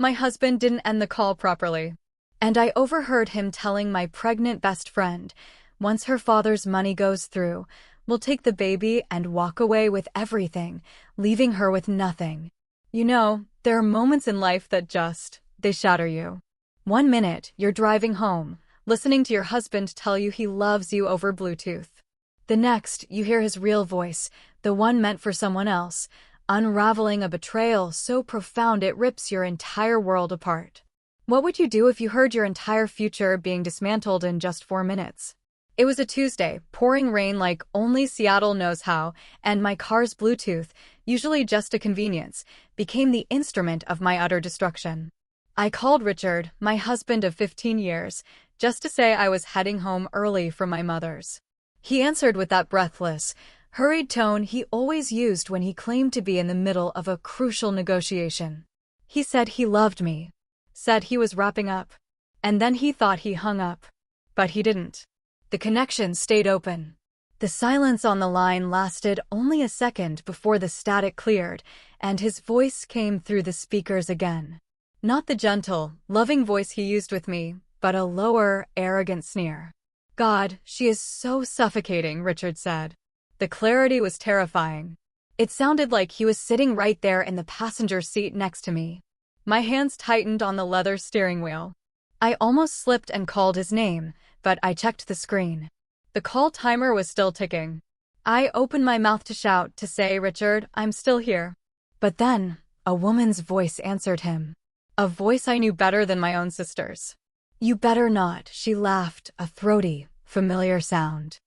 My husband didn't end the call properly. And I overheard him telling my pregnant best friend, once her father's money goes through, we'll take the baby and walk away with everything, leaving her with nothing. You know, there are moments in life that they shatter you. One minute, you're driving home, listening to your husband tell you he loves you over Bluetooth. The next, you hear his real voice, the one meant for someone else, unraveling a betrayal so profound it rips your entire world apart. What would you do if you heard your entire future being dismantled in just 4 minutes? It was a Tuesday, pouring rain like only Seattle knows how, and my car's Bluetooth, usually just a convenience, became the instrument of my utter destruction. I called Richard, my husband of 15 years, just to say I was heading home early from my mother's. He answered with that breathless, hurried tone he always used when he claimed to be in the middle of a crucial negotiation. He said he loved me, said he was wrapping up, and then he thought he hung up. But he didn't. The connection stayed open. The silence on the line lasted only a second before the static cleared, and his voice came through the speakers again. Not the gentle, loving voice he used with me, but a lower, arrogant sneer. God, she is so suffocating, Richard said. The clarity was terrifying. It sounded like he was sitting right there in the passenger seat next to me. My hands tightened on the leather steering wheel. I almost slipped and called his name, but I checked the screen. The call timer was still ticking. I opened my mouth to shout, to say, Richard, I'm still here. But then, a woman's voice answered him. A voice I knew better than my own sister's. You better not, she laughed, a throaty, familiar sound.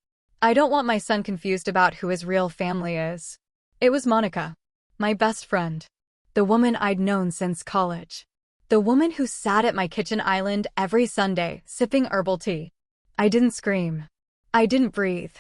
I don't want my son confused about who his real family is. It was Monica, my best friend. The woman I'd known since college. The woman who sat at my kitchen island every Sunday, sipping herbal tea. I didn't scream. I didn't breathe.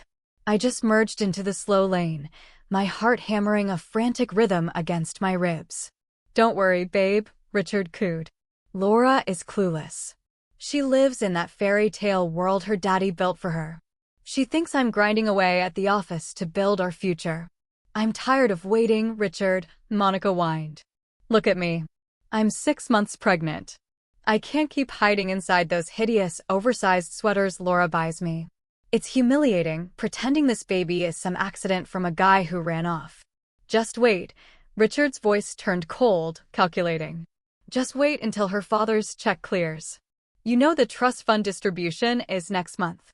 I just merged into the slow lane, my heart hammering a frantic rhythm against my ribs. Don't worry, babe, Richard cooed. Laura is clueless. She lives in that fairy tale world her daddy built for her. She thinks I'm grinding away at the office to build our future. I'm tired of waiting, Richard, Monica whined. Look at me. I'm 6 months pregnant. I can't keep hiding inside those hideous, oversized sweaters Laura buys me. It's humiliating, pretending this baby is some accident from a guy who ran off. Just wait. Richard's voice turned cold, calculating. Just wait until her father's check clears. You know the trust fund distribution is next month.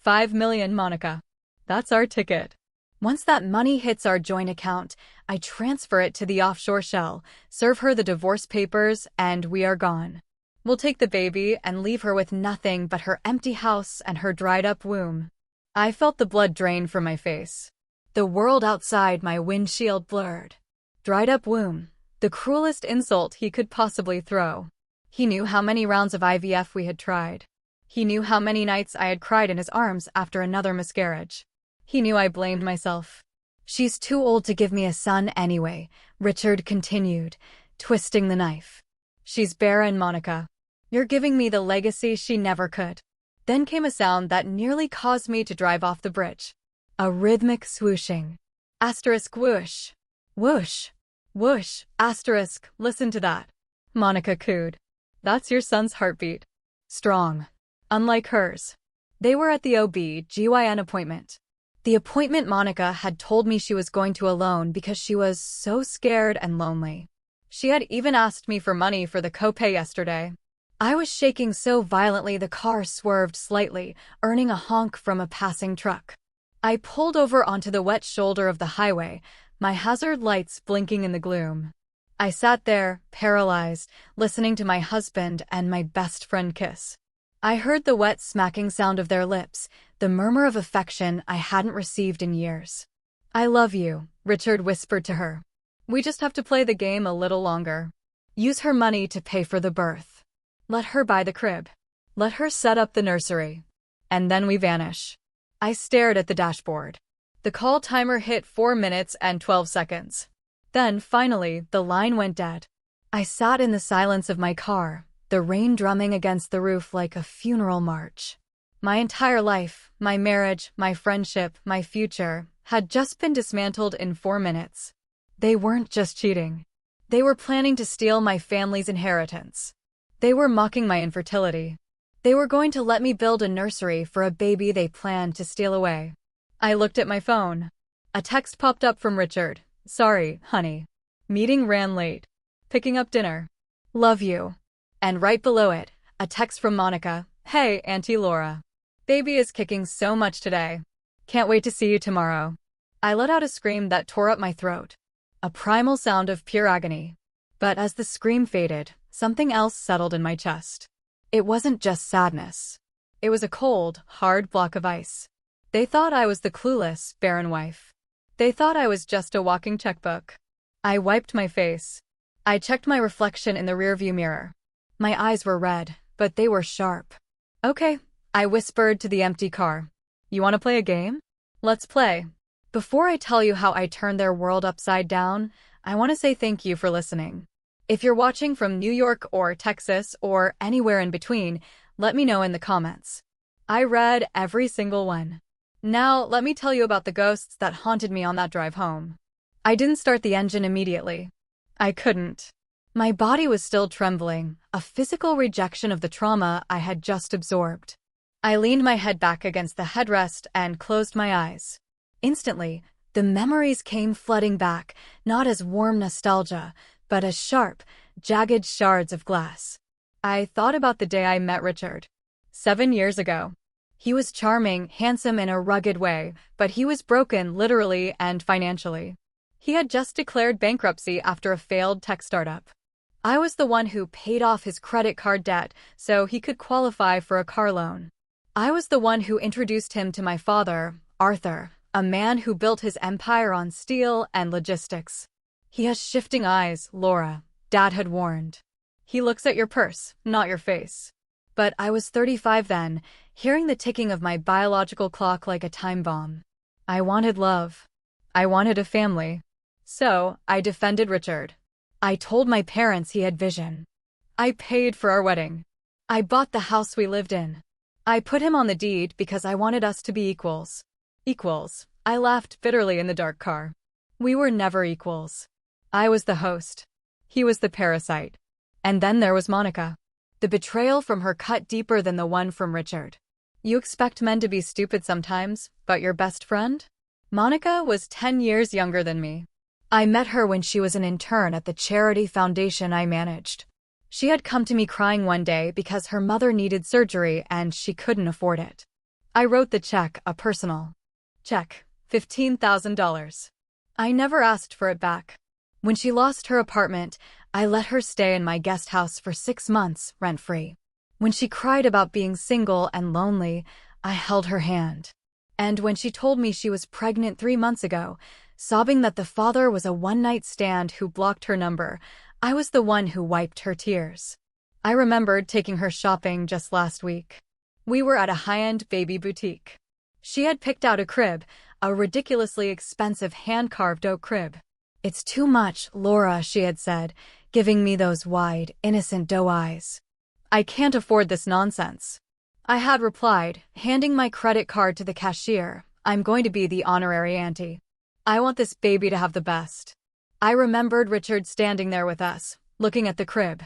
5 million, Monica. That's our ticket. Once that money hits our joint account, I transfer it to the offshore shell, serve her the divorce papers, and we are gone. We'll take the baby and leave her with nothing but her empty house and her dried-up womb. I felt the blood drain from my face. The world outside my windshield blurred. Dried-up womb. The cruelest insult he could possibly throw. He knew how many rounds of IVF we had tried. He knew how many nights I had cried in his arms after another miscarriage. He knew I blamed myself. She's too old to give me a son anyway, Richard continued, twisting the knife. She's barren, Monica. You're giving me the legacy she never could. Then came a sound that nearly caused me to drive off the bridge. A rhythmic swooshing. Asterisk whoosh. Whoosh. Whoosh. Asterisk, listen to that. Monica cooed. That's your son's heartbeat. Strong. Unlike hers. They were at the OB/GYN appointment. The appointment Monica had told me she was going to alone because she was so scared and lonely. She had even asked me for money for the copay yesterday. I was shaking so violently the car swerved slightly, earning a honk from a passing truck. I pulled over onto the wet shoulder of the highway, my hazard lights blinking in the gloom. I sat there, paralyzed, listening to my husband and my best friend kiss. I heard the wet smacking sound of their lips, the murmur of affection I hadn't received in years. I love you, Richard whispered to her. We just have to play the game a little longer. Use her money to pay for the birth. Let her buy the crib. Let her set up the nursery. And then we vanish. I stared at the dashboard. The call timer hit 4 minutes and 12 seconds. Then, finally, the line went dead. I sat in the silence of my car, the rain drumming against the roof like a funeral march. My entire life, my marriage, my friendship, my future, had just been dismantled in 4 minutes. They weren't just cheating. They were planning to steal my family's inheritance. They were mocking my infertility. They were going to let me build a nursery for a baby they planned to steal away. I looked at my phone. A text popped up from Richard. Sorry, honey. Meeting ran late. Picking up dinner. Love you. And right below it, a text from Monica. Hey, Auntie Laura. Baby is kicking so much today. Can't wait to see you tomorrow. I let out a scream that tore up my throat. A primal sound of pure agony. But as the scream faded, something else settled in my chest. It wasn't just sadness. It was a cold, hard block of ice. They thought I was the clueless, barren wife. They thought I was just a walking checkbook. I wiped my face. I checked my reflection in the rearview mirror. My eyes were red, but they were sharp. Okay, I whispered to the empty car. You want to play a game? Let's play. Before I tell you how I turned their world upside down, I want to say thank you for listening. If you're watching from New York or Texas or anywhere in between, let me know in the comments. I read every single one. Now, let me tell you about the ghosts that haunted me on that drive home. I didn't start the engine immediately. I couldn't. My body was still trembling, a physical rejection of the trauma I had just absorbed. I leaned my head back against the headrest and closed my eyes. Instantly, the memories came flooding back, not as warm nostalgia, but as sharp, jagged shards of glass. I thought about the day I met Richard. 7 years ago. He was charming, handsome in a rugged way, but he was broken literally and financially. He had just declared bankruptcy after a failed tech startup. I was the one who paid off his credit card debt so he could qualify for a car loan. I was the one who introduced him to my father, Arthur, a man who built his empire on steel and logistics. He has shifting eyes, Laura, Dad had warned. He looks at your purse, not your face. But I was 35 then, hearing the ticking of my biological clock like a time bomb. I wanted love. I wanted a family. So, I defended Richard. I told my parents he had vision. I paid for our wedding. I bought the house we lived in. I put him on the deed because I wanted us to be equals. Equals. I laughed bitterly in the dark car. We were never equals. I was the host. He was the parasite. And then there was Monica. The betrayal from her cut deeper than the one from Richard. You expect men to be stupid sometimes, but your best friend? Monica was 10 years younger than me. I met her when she was an intern at the charity foundation I managed. She had come to me crying one day because her mother needed surgery and she couldn't afford it. I wrote the check, a personal check, $15,000. I never asked for it back. When she lost her apartment, I let her stay in my guest house for 6 months, rent-free. When she cried about being single and lonely, I held her hand. And when she told me she was pregnant 3 months ago, sobbing that the father was a one-night stand who blocked her number, I was the one who wiped her tears. I remembered taking her shopping just last week. We were at a high-end baby boutique. She had picked out a crib, a ridiculously expensive hand-carved oak crib. It's too much, Laura, she had said, giving me those wide, innocent doe eyes. I can't afford this nonsense. I had replied, handing my credit card to the cashier. I'm going to be the honorary auntie. I want this baby to have the best. I remembered Richard standing there with us, looking at the crib.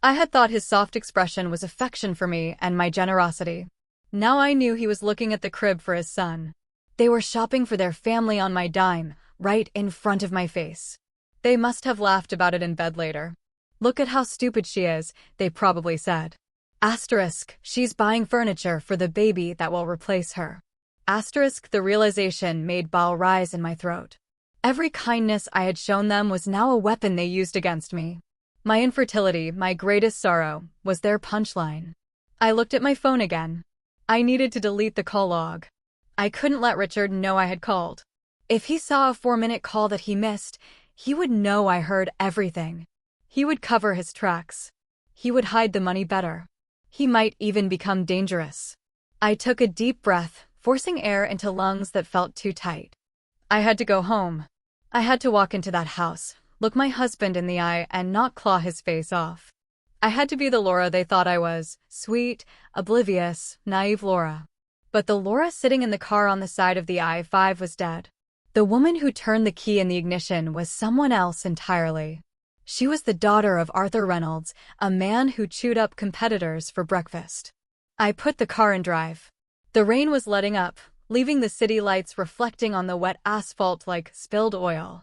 I had thought his soft expression was affection for me and my generosity. Now I knew he was looking at the crib for his son. They were shopping for their family on my dime, right in front of my face. They must have laughed about it in bed later. Look at how stupid she is, they probably said. Asterisk, she's buying furniture for the baby that will replace her. Asterisk, the realization made bile rise in my throat. Every kindness I had shown them was now a weapon they used against me. My infertility, my greatest sorrow, was their punchline. I looked at my phone again. I needed to delete the call log. I couldn't let Richard know I had called. If he saw a 4-minute call that he missed, he would know I heard everything. He would cover his tracks. He would hide the money better. He might even become dangerous. I took a deep breath, forcing air into lungs that felt too tight. I had to go home. I had to walk into that house, look my husband in the eye and not claw his face off. I had to be the Laura they thought I was, sweet, oblivious, naive Laura. But the Laura sitting in the car on the side of the I-5 was dead. The woman who turned the key in the ignition was someone else entirely. She was the daughter of Arthur Reynolds, a man who chewed up competitors for breakfast. I put the car in drive. The rain was letting up, leaving the city lights reflecting on the wet asphalt like spilled oil.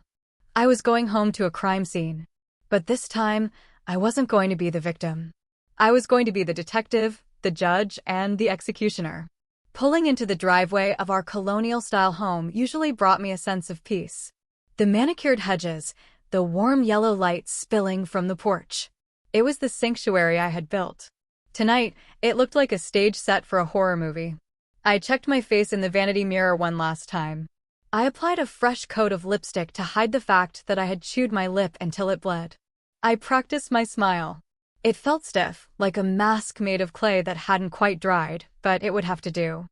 I was going home to a crime scene. But this time, I wasn't going to be the victim. I was going to be the detective, the judge, and the executioner. Pulling into the driveway of our colonial-style home usually brought me a sense of peace. The manicured hedges, the warm yellow light spilling from the porch. It was the sanctuary I had built. Tonight, it looked like a stage set for a horror movie. I checked my face in the vanity mirror one last time. I applied a fresh coat of lipstick to hide the fact that I had chewed my lip until it bled. I practiced my smile. It felt stiff, like a mask made of clay that hadn't quite dried, but it would have to do.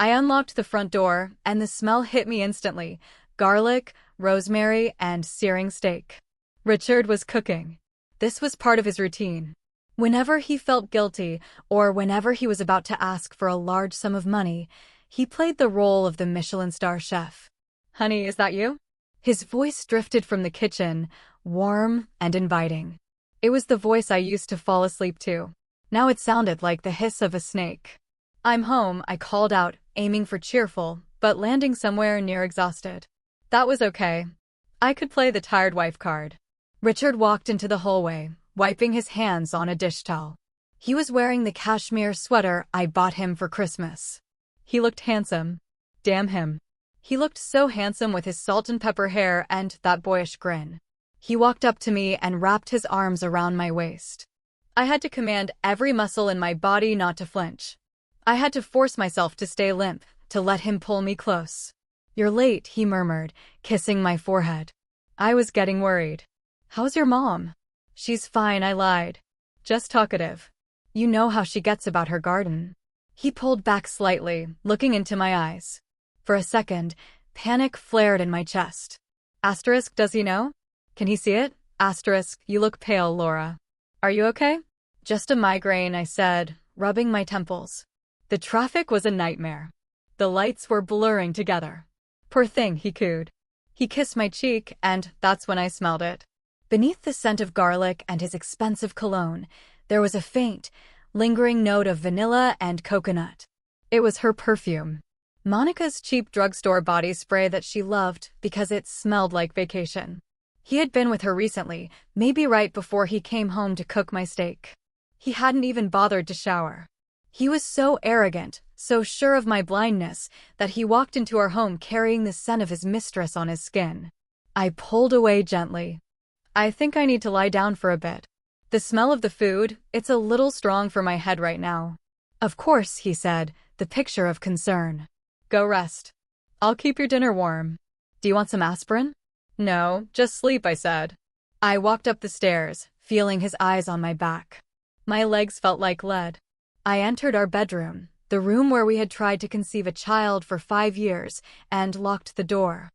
I unlocked the front door, and the smell hit me instantly. Garlic, rosemary, and searing steak. Richard was cooking. This was part of his routine. Whenever he felt guilty, or whenever he was about to ask for a large sum of money, he played the role of the Michelin star chef. "Honey, is that you?" His voice drifted from the kitchen, warm and inviting. It was the voice I used to fall asleep to. Now it sounded like the hiss of a snake. "I'm home," I called out, aiming for cheerful, but landing somewhere near exhausted. That was okay. I could play the tired wife card. Richard walked into the hallway, wiping his hands on a dish towel. He was wearing the cashmere sweater I bought him for Christmas. He looked handsome. Damn him. He looked so handsome with his salt and pepper hair and that boyish grin. He walked up to me and wrapped his arms around my waist. I had to command every muscle in my body not to flinch. I had to force myself to stay limp, to let him pull me close. "You're late," he murmured, kissing my forehead. I was getting worried. "How's your mom?" "She's fine," I lied. "Just talkative. You know how she gets about her garden." He pulled back slightly, looking into my eyes. For a second, panic flared in my chest. Asterisk, does he know? Can he see it? Asterisk, you look pale, Laura. Are you okay? Just a migraine, I said, rubbing my temples. The traffic was a nightmare. The lights were blurring together. Poor thing, he cooed. He kissed my cheek, and that's when I smelled it. Beneath the scent of garlic and his expensive cologne, there was a faint, lingering note of vanilla and coconut. It was her perfume. Monica's cheap drugstore body spray that she loved because it smelled like vacation. He had been with her recently, maybe right before he came home to cook my steak. He hadn't even bothered to shower. He was so arrogant, so sure of my blindness, that he walked into our home carrying the scent of his mistress on his skin. I pulled away gently. "I think I need to lie down for a bit. The smell of the food, it's a little strong for my head right now." "Of course," he said, the picture of concern. "Go rest. I'll keep your dinner warm. Do you want some aspirin?" "No, just sleep," I said. I walked up the stairs, feeling his eyes on my back. My legs felt like lead. I entered our bedroom, the room where we had tried to conceive a child for 5 years, and locked the door.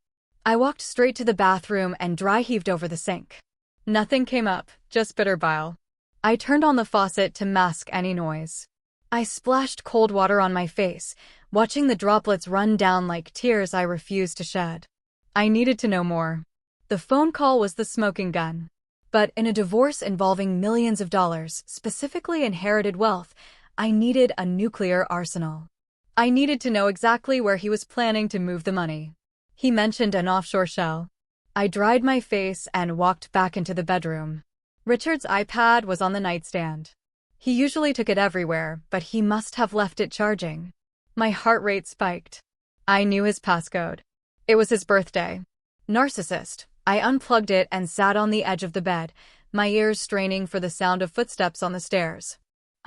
I walked straight to the bathroom and dry-heaved over the sink. Nothing came up, just bitter bile. I turned on the faucet to mask any noise. I splashed cold water on my face, watching the droplets run down like tears I refused to shed. I needed to know more. The phone call was the smoking gun. But in a divorce involving millions of dollars, specifically inherited wealth, I needed a nuclear arsenal. I needed to know exactly where he was planning to move the money. He mentioned an offshore shell. I dried my face and walked back into the bedroom. Richard's iPad was on the nightstand. He usually took it everywhere, but he must have left it charging. My heart rate spiked. I knew his passcode. It was his birthday. Narcissist. I unplugged it and sat on the edge of the bed, my ears straining for the sound of footsteps on the stairs.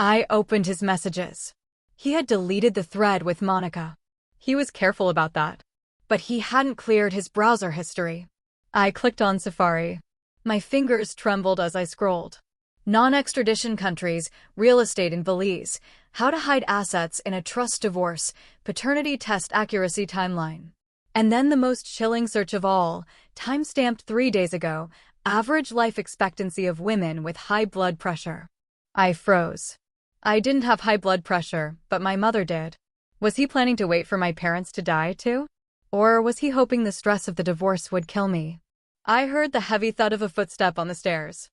I opened his messages. He had deleted the thread with Monica. He was careful about that. But he hadn't cleared his browser history. I clicked on Safari. My fingers trembled as I scrolled. Non-extradition countries, real estate in Belize, how to hide assets in a trust divorce, paternity test accuracy timeline. And then the most chilling search of all, time-stamped 3 days ago, average life expectancy of women with high blood pressure. I froze. I didn't have high blood pressure, but my mother did. Was he planning to wait for my parents to die, too? Or was he hoping the stress of the divorce would kill me? I heard the heavy thud of a footstep on the stairs.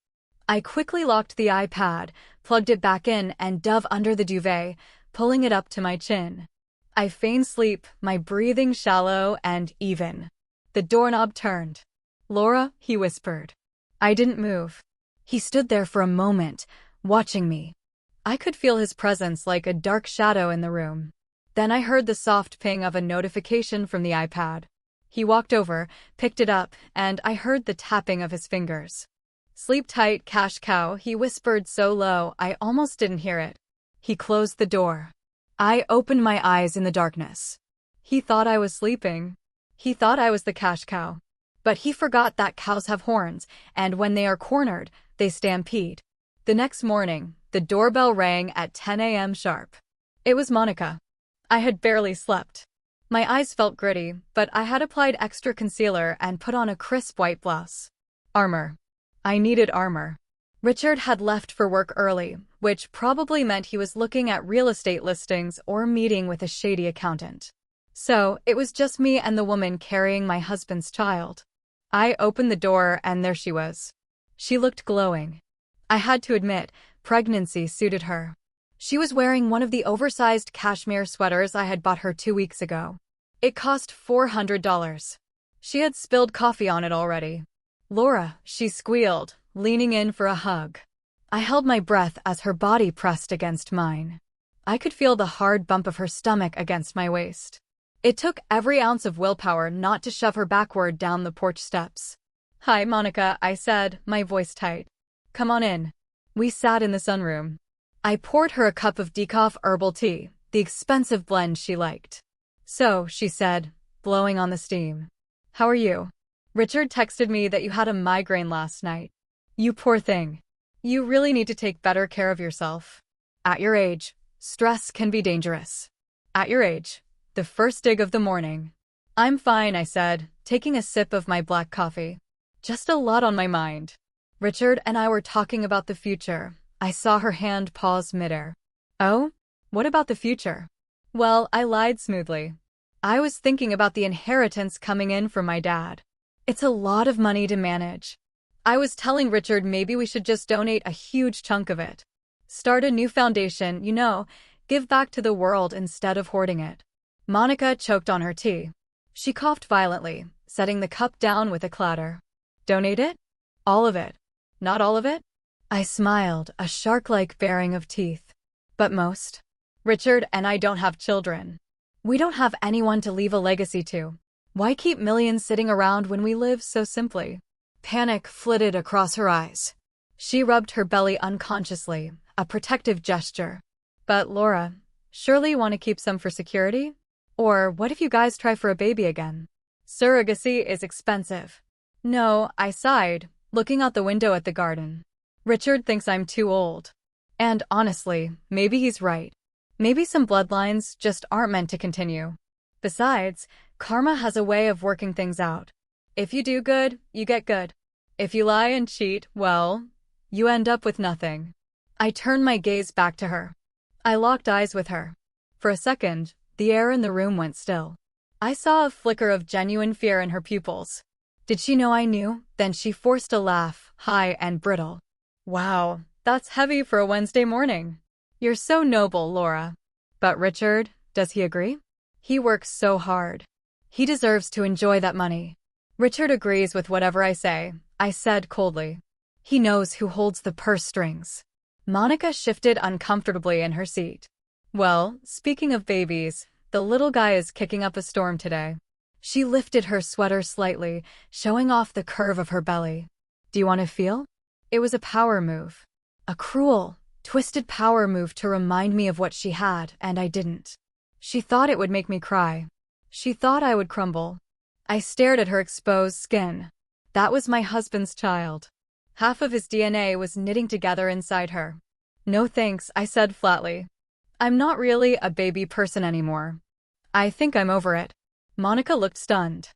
I quickly locked the iPad, plugged it back in, and dove under the duvet, pulling it up to my chin. I feigned sleep, my breathing shallow and even. The doorknob turned. "Laura," he whispered. I didn't move. He stood there for a moment, watching me. I could feel his presence like a dark shadow in the room. Then I heard the soft ping of a notification from the iPad. He walked over, picked it up, and I heard the tapping of his fingers. "Sleep tight, cash cow," he whispered so low I almost didn't hear it. He closed the door. I opened my eyes in the darkness. He thought I was sleeping. He thought I was the cash cow. But he forgot that cows have horns, and when they are cornered, they stampede. The next morning, the doorbell rang at 10 a.m. sharp. It was Monica. I had barely slept. My eyes felt gritty, but I had applied extra concealer and put on a crisp white blouse. Armor. I needed armor. Richard had left for work early, which probably meant he was looking at real estate listings or meeting with a shady accountant. So, it was just me and the woman carrying my husband's child. I opened the door and there she was. She looked glowing. I had to admit, pregnancy suited her. She was wearing one of the oversized cashmere sweaters I had bought her 2 weeks ago. It cost $400. She had spilled coffee on it already. "Laura," she squealed, leaning in for a hug. I held my breath as her body pressed against mine. I could feel the hard bump of her stomach against my waist. It took every ounce of willpower not to shove her backward down the porch steps. "Hi, Monica," I said, my voice tight. "Come on in." We sat in the sunroom. I poured her a cup of decaf herbal tea, the expensive blend she liked. "So," she said, blowing on the steam. "How are you? Richard texted me that you had a migraine last night. You poor thing. You really need to take better care of yourself. At your age, stress can be dangerous." At your age. The first dig of the morning. "I'm fine," I said, taking a sip of my black coffee. Just a lot on my mind. Richard and I were talking about the future. I saw her hand pause midair. "Oh? What about the future?" Well, I lied smoothly. I was thinking about the inheritance coming in from my dad. It's a lot of money to manage. I was telling Richard maybe we should just donate a huge chunk of it. Start a new foundation, give back to the world instead of hoarding it. Monica choked on her tea. She coughed violently, setting the cup down with a clatter. "Donate it? All of it? Not all of it?" I smiled, a shark-like baring of teeth. "But most? Richard and I don't have children. We don't have anyone to leave a legacy to. Why keep millions sitting around when we live so simply?" Panic flitted across her eyes. She rubbed her belly unconsciously, a protective gesture. "But Laura, surely you want to keep some for security? Or what if you guys try for a baby again? Surrogacy is expensive." "No," I sighed, looking out the window at the garden. "Richard thinks I'm too old. And honestly, maybe he's right. Maybe some bloodlines just aren't meant to continue. Besides, karma has a way of working things out. If you do good, you get good. If you lie and cheat, well, you end up with nothing." I turned my gaze back to her. I locked eyes with her. For a second, the air in the room went still. I saw a flicker of genuine fear in her pupils. Did she know I knew? Then she forced a laugh, high and brittle. "Wow, that's heavy for a Wednesday morning. You're so noble, Laura. But Richard, does he agree? He works so hard. He deserves to enjoy that money." "Richard agrees with whatever I say," I said coldly. "He knows who holds the purse strings." Monica shifted uncomfortably in her seat. "Well, speaking of babies, the little guy is kicking up a storm today." She lifted her sweater slightly, showing off the curve of her belly. "Do you want to feel?" It was a power move. A cruel, twisted power move to remind me of what she had, and I didn't. She thought it would make me cry. She thought I would crumble. I stared at her exposed skin. That was my husband's child. Half of his DNA was knitting together inside her. "No thanks," I said flatly. "I'm not really a baby person anymore. I think I'm over it." Monica looked stunned.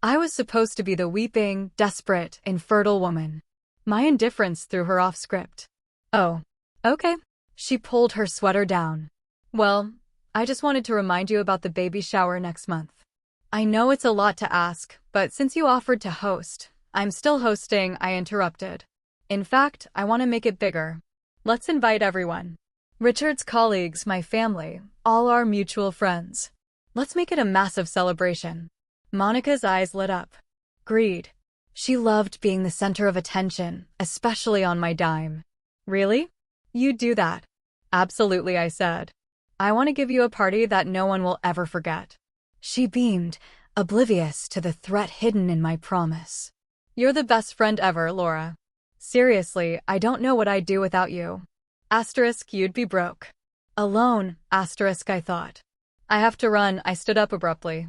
I was supposed to be the weeping, desperate, infertile woman. My indifference threw her off script. "Oh, okay." She pulled her sweater down. "Well, I just wanted to remind you about the baby shower next month. I know it's a lot to ask, but since you offered to host, I'm still hosting," I interrupted. In fact, I want to make it bigger. Let's invite everyone. Richard's colleagues, my family, all our mutual friends. Let's make it a massive celebration. Monica's eyes lit up. Greed. She loved being the center of attention, especially on my dime. Really? You'd do that? Absolutely, I said. I want to give you a party that no one will ever forget. She beamed, oblivious to the threat hidden in my promise. You're the best friend ever, Laura. Seriously, I don't know what I'd do without you. Asterisk, you'd be broke. Alone, asterisk, I thought. I have to run, I stood up abruptly.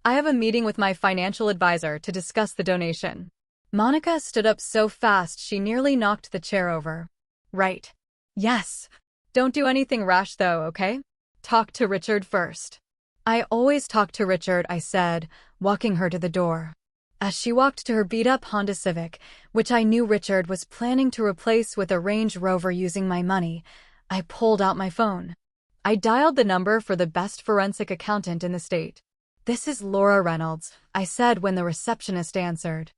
I have a meeting with my financial advisor to discuss the donation. Monica stood up so fast she nearly knocked the chair over. Right. Yes. Don't do anything rash though, okay? Talk to Richard first. I always talk to Richard, I said, walking her to the door. As she walked to her beat-up Honda Civic, which I knew Richard was planning to replace with a Range Rover using my money, I pulled out my phone. I dialed the number for the best forensic accountant in the state. This is Laura Reynolds, I said when the receptionist answered.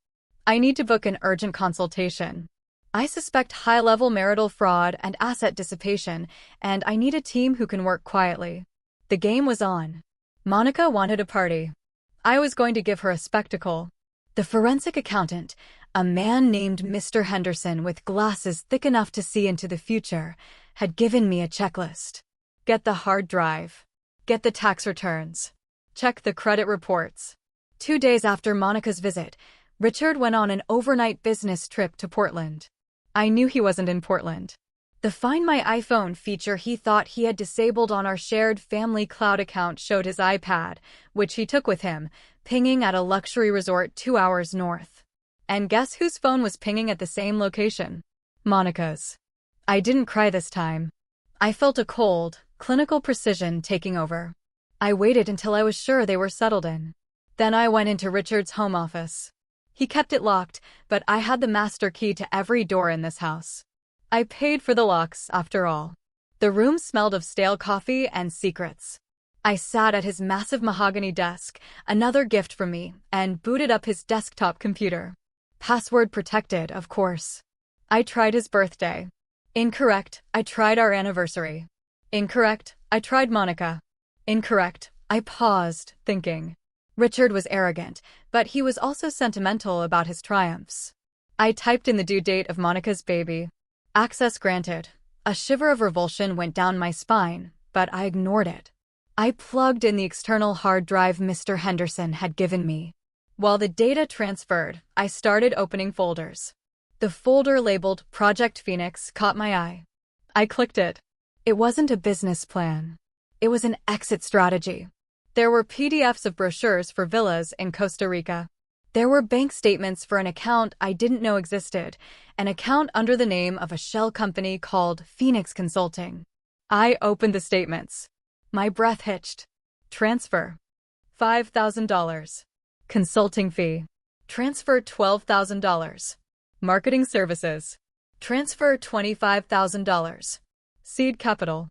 I need to book an urgent consultation. I suspect high-level marital fraud and asset dissipation, and I need a team who can work quietly. The game was on. Monica wanted a party. I was going to give her a spectacle. The forensic accountant, a man named Mr. Henderson with glasses thick enough to see into the future, had given me a checklist. Get the hard drive. Get the tax returns. Check the credit reports. 2 days after Monica's visit, Richard went on an overnight business trip to Portland. I knew he wasn't in Portland. The Find My iPhone feature he thought he had disabled on our shared family cloud account showed his iPad, which he took with him, pinging at a luxury resort 2 hours north. And guess whose phone was pinging at the same location? Monica's. I didn't cry this time. I felt a cold, clinical precision taking over. I waited until I was sure they were settled in. Then I went into Richard's home office. He kept it locked, but I had the master key to every door in this house. I paid for the locks, after all. The room smelled of stale coffee and secrets. I sat at his massive mahogany desk, another gift from me, and booted up his desktop computer. Password protected, of course. I tried his birthday. Incorrect. I tried our anniversary. Incorrect. I tried Monica. Incorrect. I paused, thinking. Richard was arrogant, but he was also sentimental about his triumphs. I typed in the due date of Monica's baby. Access granted. A shiver of revulsion went down my spine, but I ignored it. I plugged in the external hard drive Mr. Henderson had given me. While the data transferred, I started opening folders. The folder labeled Project Phoenix caught my eye. I clicked it. It wasn't a business plan. It was an exit strategy. There were PDFs of brochures for villas in Costa Rica. There were bank statements for an account I didn't know existed, an account under the name of a shell company called Phoenix Consulting. I opened the statements. My breath hitched. Transfer. $5,000. Consulting fee. Transfer $12,000. Marketing services. Transfer $25,000. Seed capital.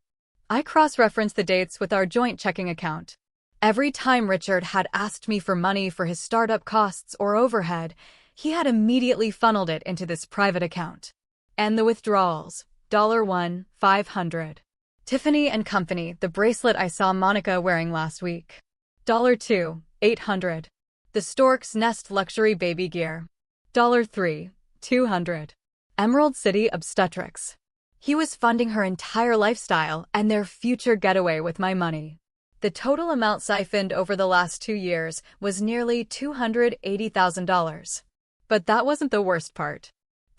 I cross-referenced the dates with our joint checking account. Every time Richard had asked me for money for his startup costs or overhead, he had immediately funneled it into this private account. And the withdrawals. $1, $500. Tiffany & Company, the bracelet I saw Monica wearing last week. $2, $800. The Stork's Nest luxury baby gear. $3, $200. Emerald City Obstetrics. He was funding her entire lifestyle and their future getaway with my money. The total amount siphoned over the last 2 years was nearly $280,000. But that wasn't the worst part.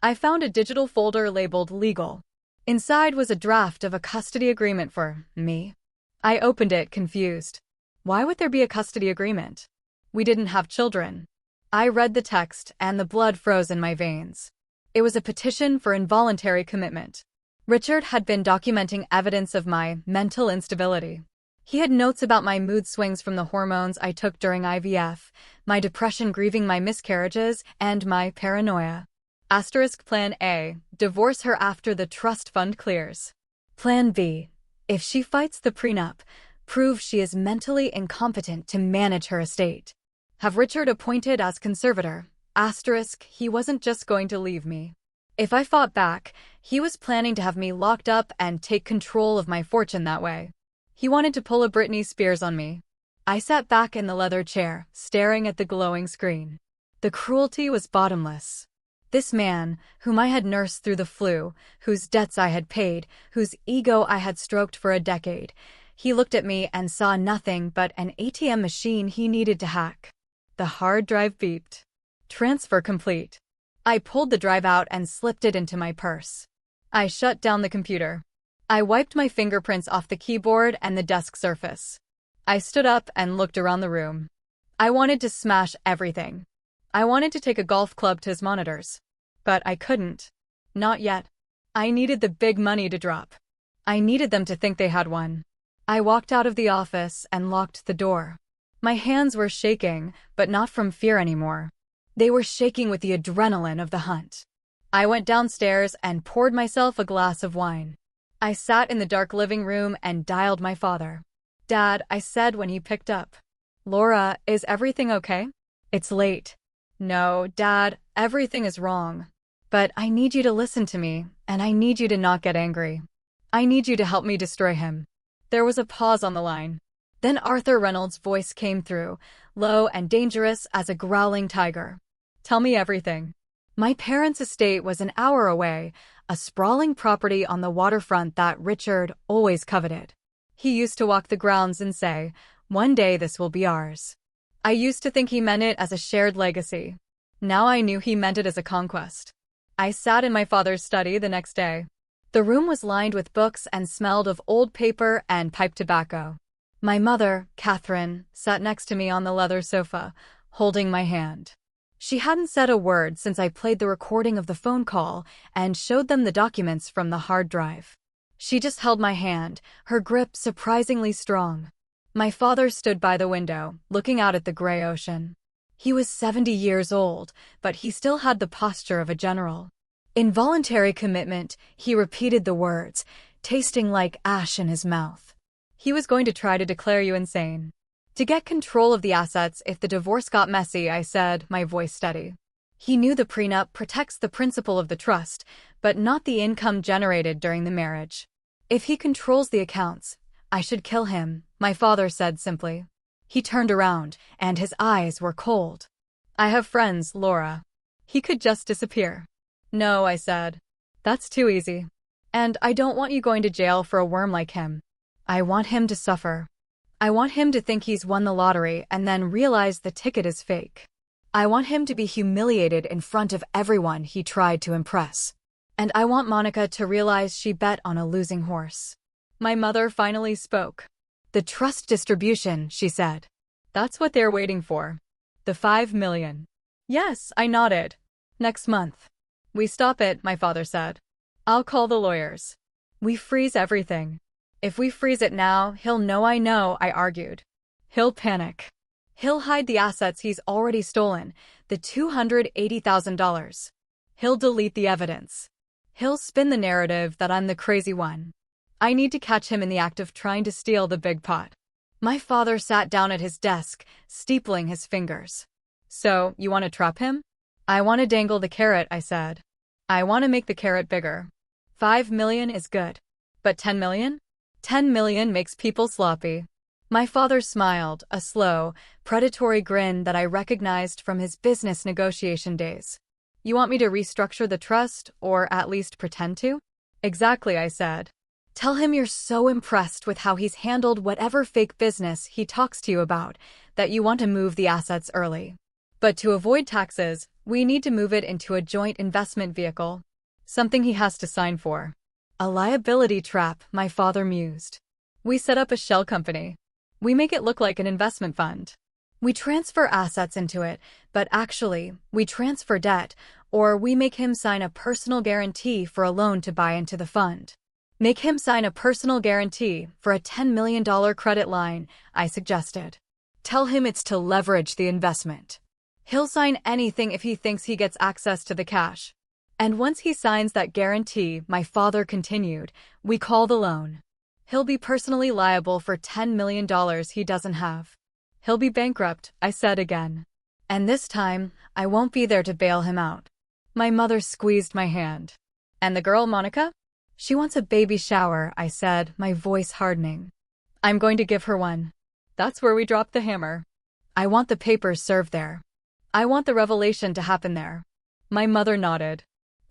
I found a digital folder labeled Legal. Inside was a draft of a custody agreement for me. I opened it, confused. Why would there be a custody agreement? We didn't have children. I read the text, and the blood froze in my veins. It was a petition for involuntary commitment. Richard had been documenting evidence of my mental instability. He had notes about my mood swings from the hormones I took during IVF, my depression grieving my miscarriages, and my paranoia. Asterisk Plan A, divorce her after the trust fund clears. Plan B, if she fights the prenup, prove she is mentally incompetent to manage her estate. Have Richard appointed as conservator. Asterisk, he wasn't just going to leave me. If I fought back, he was planning to have me locked up and take control of my fortune that way. He wanted to pull a Britney Spears on me. I sat back in the leather chair, staring at the glowing screen. The cruelty was bottomless. This man, whom I had nursed through the flu, whose debts I had paid, whose ego I had stroked for a decade, he looked at me and saw nothing but an ATM machine he needed to hack. The hard drive beeped. Transfer complete. I pulled the drive out and slipped it into my purse. I shut down the computer. I wiped my fingerprints off the keyboard and the desk surface. I stood up and looked around the room. I wanted to smash everything. I wanted to take a golf club to his monitors. But I couldn't. Not yet. I needed the big money to drop. I needed them to think they had won. I walked out of the office and locked the door. My hands were shaking, but not from fear anymore. They were shaking with the adrenaline of the hunt. I went downstairs and poured myself a glass of wine. I sat in the dark living room and dialed my father. "Dad," I said when he picked up. "Laura, is everything okay?" "It's late." "No, Dad, everything is wrong. But I need you to listen to me, and I need you to not get angry. I need you to help me destroy him." There was a pause on the line. Then Arthur Reynolds' voice came through, low and dangerous as a growling tiger. "Tell me everything." My parents' estate was an hour away, a sprawling property on the waterfront that Richard always coveted. He used to walk the grounds and say, "One day this will be ours." I used to think he meant it as a shared legacy. Now I knew he meant it as a conquest. I sat in my father's study the next day. The room was lined with books and smelled of old paper and pipe tobacco. My mother, Catherine, sat next to me on the leather sofa, holding my hand. She hadn't said a word since I played the recording of the phone call and showed them the documents from the hard drive. She just held my hand, her grip surprisingly strong. My father stood by the window, looking out at the gray ocean. He was 70 years old, but he still had the posture of a general. In voluntary commitment, he repeated the words, tasting like ash in his mouth. He was going to try to declare you insane. To get control of the assets if the divorce got messy, I said, my voice steady. He knew the prenup protects the principle of the trust, but not the income generated during the marriage. If he controls the accounts, I should kill him, my father said simply. He turned around, and his eyes were cold. "I have friends, Laura." He could just disappear. "No," I said. "That's too easy. And I don't want you going to jail for a worm like him. I want him to suffer. I want him to think he's won the lottery and then realize the ticket is fake. I want him to be humiliated in front of everyone he tried to impress. And I want Monica to realize she bet on a losing horse." My mother finally spoke. "The trust distribution," she said. "That's what they're waiting for. The $5 million. "Yes," I nodded. "Next month." "We stop it," my father said. "I'll call the lawyers. We freeze everything." "If we freeze it now, he'll know, I argued. "He'll panic. He'll hide the assets he's already stolen, the $280,000. He'll delete the evidence. He'll spin the narrative that I'm the crazy one. I need to catch him in the act of trying to steal the big pot." My father sat down at his desk, steepling his fingers. "So, you want to trap him?" "I want to dangle the carrot," I said. "I want to make the carrot bigger. $5 million is good. But $10 million? $10 million makes people sloppy." My father smiled, a slow, predatory grin that I recognized from his business negotiation days. "You want me to restructure the trust, or at least pretend to?" "Exactly," I said. "Tell him you're so impressed with how he's handled whatever fake business he talks to you about that you want to move the assets early. But to avoid taxes, we need to move it into a joint investment vehicle. Something he has to sign for." "A liability trap," my father mused. "We set up a shell company. We make it look like an investment fund. We transfer assets into it, but actually, we transfer debt, or we make him sign a personal guarantee for a loan to buy into the fund." "Make him sign a personal guarantee for a $10 million credit line," I suggested. "Tell him it's to leverage the investment. He'll sign anything if he thinks he gets access to the cash. And once he signs that guarantee," my father continued, "we call the loan. He'll be personally liable for $10 million he doesn't have. He'll be bankrupt," I said again. "And this time, I won't be there to bail him out." My mother squeezed my hand. And the girl, Monica? She wants a baby shower, I said, my voice hardening. I'm going to give her one. That's where we dropped the hammer. I want the papers served there. I want the revelation to happen there. My mother nodded.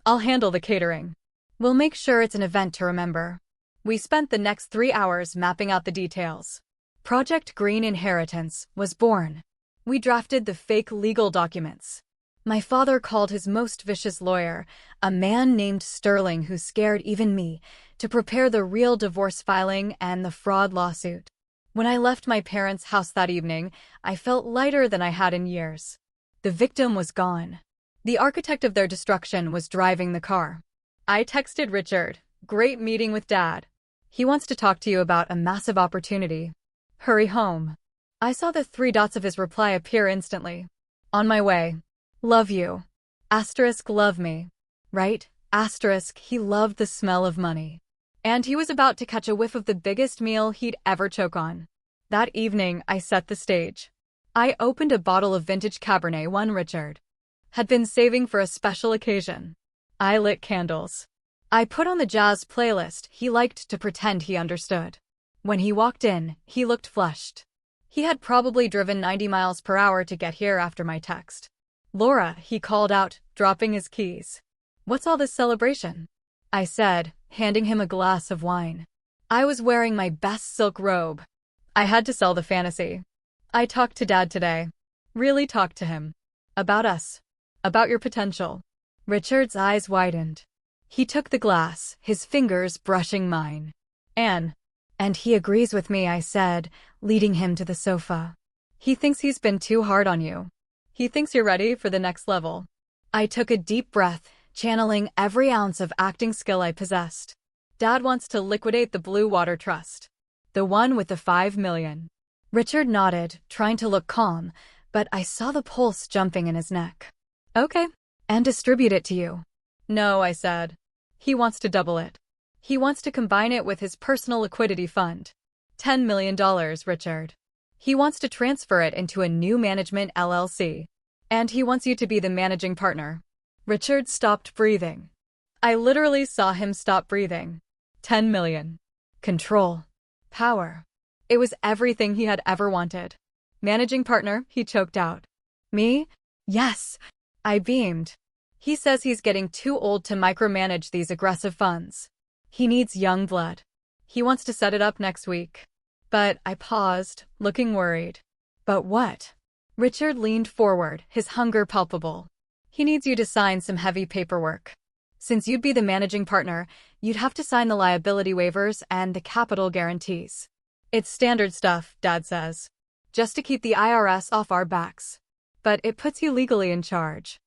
I'll handle the catering. We'll make sure it's an event to remember. We spent the next 3 hours mapping out the details. Project Green Inheritance was born. We drafted the fake legal documents. My father called his most vicious lawyer, a man named Sterling who scared even me, to prepare the real divorce filing and the fraud lawsuit. When I left my parents' house that evening, I felt lighter than I had in years. The victim was gone. The architect of their destruction was driving the car. I texted Richard, "Great meeting with Dad. He wants to talk to you about a massive opportunity. Hurry home." I saw the 3 dots of his reply appear instantly. On my way. Love you. Asterisk love me. Right? Asterisk he loved the smell of money. And he was about to catch a whiff of the biggest meal he'd ever choke on. That evening, I set the stage. I opened a bottle of vintage Cabernet one Richard had been saving for a special occasion. I lit candles. I put on the jazz playlist he liked to pretend he understood. When he walked in, he looked flushed. He had probably driven 90 miles per hour to get here after my text. "Laura," he called out, dropping his keys. "What's all this celebration?" I said, handing him a glass of wine. I was wearing my best silk robe. I had to sell the fantasy. I talked to Dad today. Really talked to him. About us. About your potential. Richard's eyes widened. He took the glass, his fingers brushing mine. And he agrees with me, I said, leading him to the sofa. He thinks he's been too hard on you. He thinks you're ready for the next level. I took a deep breath, channeling every ounce of acting skill I possessed. Dad wants to liquidate the Blue Water Trust. The one with the 5 million. Richard nodded, trying to look calm, but I saw the pulse jumping in his neck. Okay. And distribute it to you. No, I said. He wants to double it. He wants to combine it with his personal liquidity fund. $10 million, Richard. He wants to transfer it into a new management LLC. And he wants you to be the managing partner. Richard stopped breathing. I literally saw him stop breathing. 10 million. Control. Power. It was everything he had ever wanted. Managing partner, he choked out. Me? Yes. I beamed. He says he's getting too old to micromanage these aggressive funds. He needs young blood. He wants to set it up next week. But I paused, looking worried. But what? Richard leaned forward, his hunger palpable. He needs you to sign some heavy paperwork. Since you'd be the managing partner, you'd have to sign the liability waivers and the capital guarantees. It's standard stuff, Dad says. Just to keep the IRS off our backs. But it puts you legally in charge.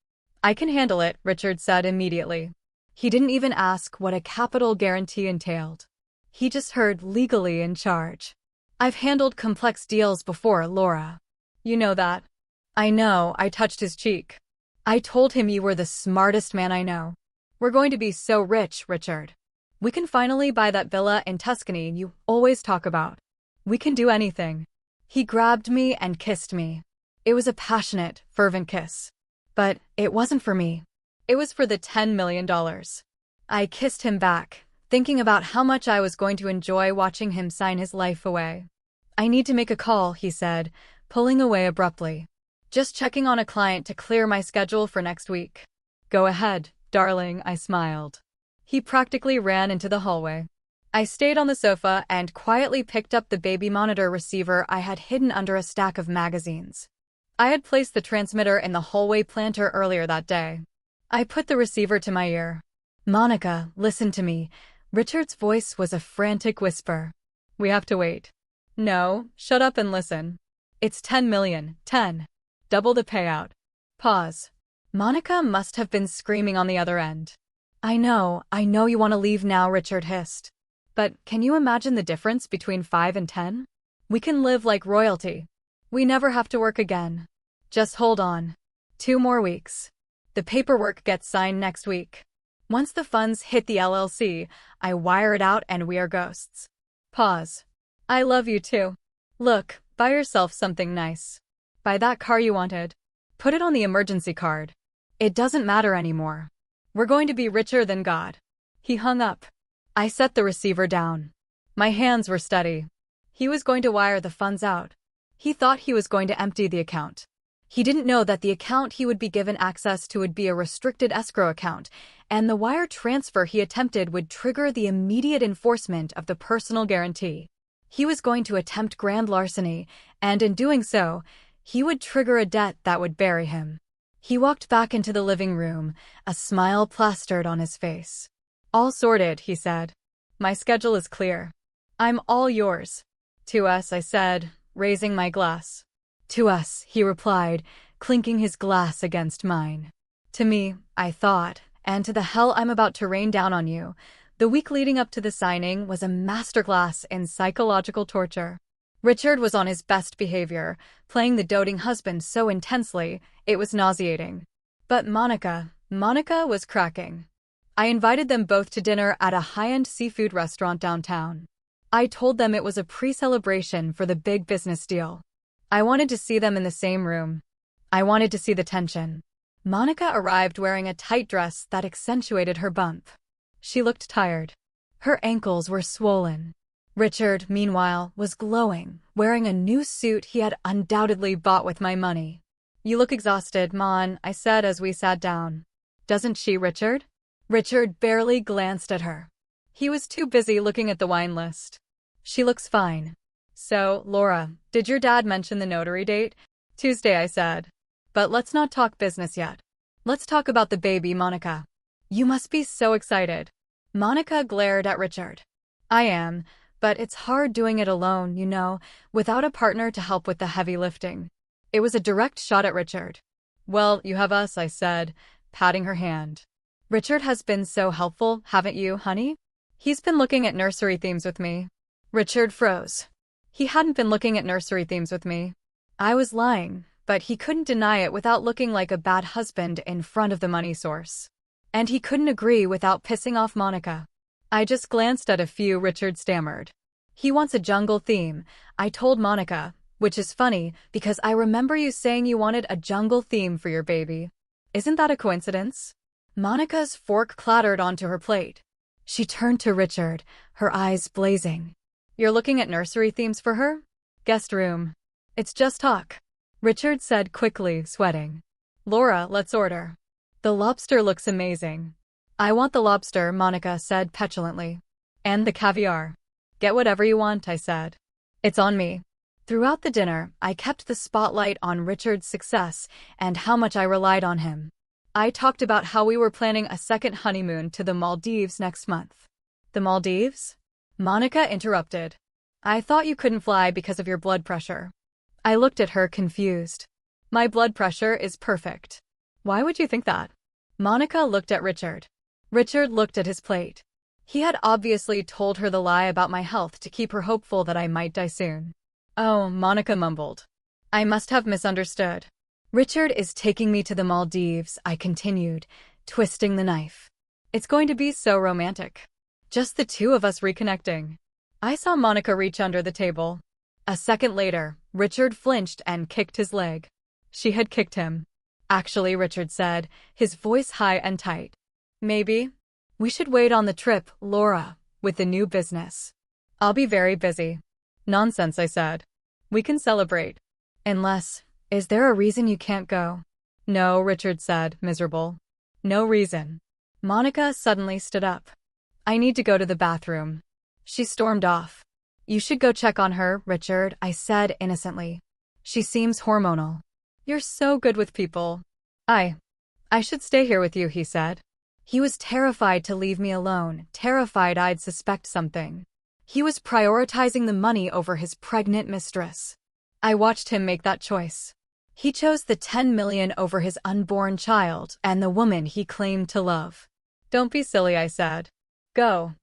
I can handle it, Richard said immediately. He didn't even ask what a capital guarantee entailed. He just heard legally in charge. I've handled complex deals before, Laura. You know that. I know, I touched his cheek. I told him you were the smartest man I know. We're going to be so rich, Richard. We can finally buy that villa in Tuscany you always talk about. We can do anything. He grabbed me and kissed me. It was a passionate, fervent kiss. But it wasn't for me. It was for the $10 million. I kissed him back, thinking about how much I was going to enjoy watching him sign his life away. I need to make a call, he said, pulling away abruptly. Just checking on a client to clear my schedule for next week. Go ahead, darling, I smiled. He practically ran into the hallway. I stayed on the sofa and quietly picked up the baby monitor receiver I had hidden under a stack of magazines. I had placed the transmitter in the hallway planter earlier that day. I put the receiver to my ear. Monica, listen to me. Richard's voice was a frantic whisper. We have to wait. No, shut up and listen. It's 10 million, 10. Double the payout. Pause. Monica must have been screaming on the other end. I know you want to leave now, Richard hissed. But can you imagine the difference between 5 and 10? We can live like royalty. We never have to work again. Just hold on. 2 more weeks. The paperwork gets signed next week. Once the funds hit the LLC, I wire it out and we are ghosts. Pause. I love you too. Look, buy yourself something nice. Buy that car you wanted. Put it on the emergency card. It doesn't matter anymore. We're going to be richer than God. He hung up. I set the receiver down. My hands were steady. He was going to wire the funds out. He thought he was going to empty the account. He didn't know that the account he would be given access to would be a restricted escrow account, and the wire transfer he attempted would trigger the immediate enforcement of the personal guarantee. He was going to attempt grand larceny, and in doing so, he would trigger a debt that would bury him. He walked back into the living room, a smile plastered on his face. All sorted, he said. My schedule is clear. I'm all yours. To us, I said, raising my glass. To us, he replied, clinking his glass against mine. To me, I thought, and to the hell I'm about to rain down on you. The week leading up to the signing was a masterclass in psychological torture. Richard was on his best behavior, playing the doting husband so intensely, it was nauseating. But Monica was cracking. I invited them both to dinner at a high-end seafood restaurant downtown. I told them it was a pre-celebration for the big business deal. I wanted to see them in the same room. I wanted to see the tension. Monica arrived wearing a tight dress that accentuated her bump. She looked tired. Her ankles were swollen. Richard, meanwhile, was glowing, wearing a new suit he had undoubtedly bought with my money. You look exhausted, Mon, I said as we sat down. Doesn't she, Richard? Richard barely glanced at her. He was too busy looking at the wine list. She looks fine. So, Laura, did your dad mention the notary date? Tuesday, I said. But let's not talk business yet. Let's talk about the baby, Monica. You must be so excited. Monica glared at Richard. I am, but it's hard doing it alone, you know, without a partner to help with the heavy lifting. It was a direct shot at Richard. Well, you have us, I said, patting her hand. Richard has been so helpful, haven't you, honey? He's been looking at nursery themes with me. Richard froze. He hadn't been looking at nursery themes with me. I was lying, but he couldn't deny it without looking like a bad husband in front of the money source. And he couldn't agree without pissing off Monica. I just glanced at a few, Richard stammered. He wants a jungle theme, I told Monica, which is funny because I remember you saying you wanted a jungle theme for your baby. Isn't that a coincidence? Monica's fork clattered onto her plate. She turned to Richard, her eyes blazing. You're looking at nursery themes for her? Guest room. It's just talk. Richard said quickly, sweating. Laura, let's order. The lobster looks amazing. I want the lobster, Monica said petulantly. And the caviar. Get whatever you want, I said. It's on me. Throughout the dinner, I kept the spotlight on Richard's success and how much I relied on him. I talked about how we were planning a second honeymoon to the Maldives next month. The Maldives? Monica interrupted. I thought you couldn't fly because of your blood pressure. I looked at her confused. My blood pressure is perfect. Why would you think that? Monica looked at Richard. Richard looked at his plate. He had obviously told her the lie about my health to keep her hopeful that I might die soon. Oh, Monica mumbled. I must have misunderstood. Richard is taking me to the Maldives, I continued, twisting the knife. It's going to be so romantic. Just the two of us reconnecting. I saw Monica reach under the table. A second later, Richard flinched and kicked his leg. She had kicked him. Actually, Richard said, his voice high and tight. Maybe. We should wait on the trip, Laura, with the new business. I'll be very busy. Nonsense, I said. We can celebrate. Unless, is there a reason you can't go? No, Richard said, miserable. No reason. Monica suddenly stood up. I need to go to the bathroom. She stormed off. You should go check on her, Richard, I said innocently. She seems hormonal. You're so good with people. I should stay here with you, he said. He was terrified to leave me alone, terrified I'd suspect something. He was prioritizing the money over his pregnant mistress. I watched him make that choice. He chose the 10 million over his unborn child and the woman he claimed to love. Don't be silly, I said. Go.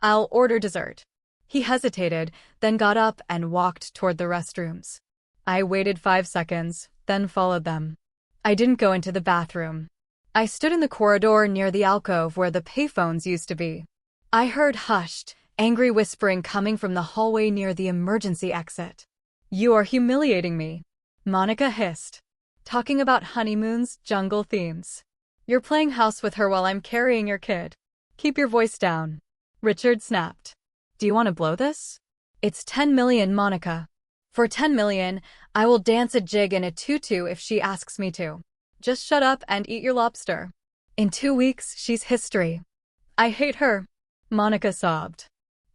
I'll order dessert. He hesitated, then got up and walked toward the restrooms. I waited 5 seconds, then followed them. I didn't go into the bathroom. I stood in the corridor near the alcove where the payphones used to be. I heard hushed, angry whispering coming from the hallway near the emergency exit. You are humiliating me, Monica hissed. Talking about honeymoons, jungle themes. You're playing house with her while I'm carrying your kid. Keep your voice down. Richard snapped. Do you want to blow this? It's 10 million, Monica. For 10 million, I will dance a jig in a tutu if she asks me to. Just shut up and eat your lobster. In 2 weeks, she's history. I hate her. Monica sobbed.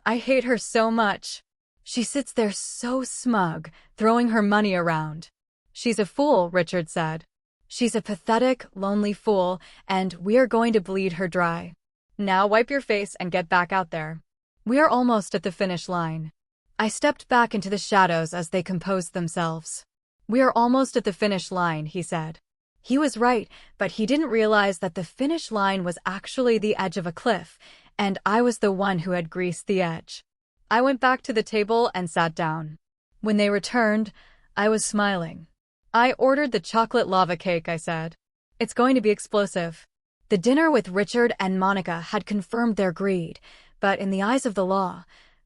I hate her so much. She sits there so smug, throwing her money around. She's a fool, Richard said. She's a pathetic, lonely fool, and we are going to bleed her dry. Now wipe your face and get back out there. We are almost at the finish line. I stepped back into the shadows as they composed themselves. We are almost at the finish line, he said. He was right, but he didn't realize that the finish line was actually the edge of a cliff, and I was the one who had greased the edge. I went back to the table and sat down. When they returned, I was smiling. I ordered the chocolate lava cake, I said. It's going to be explosive. The dinner with Richard and Monica had confirmed their greed, but in the eyes of the law,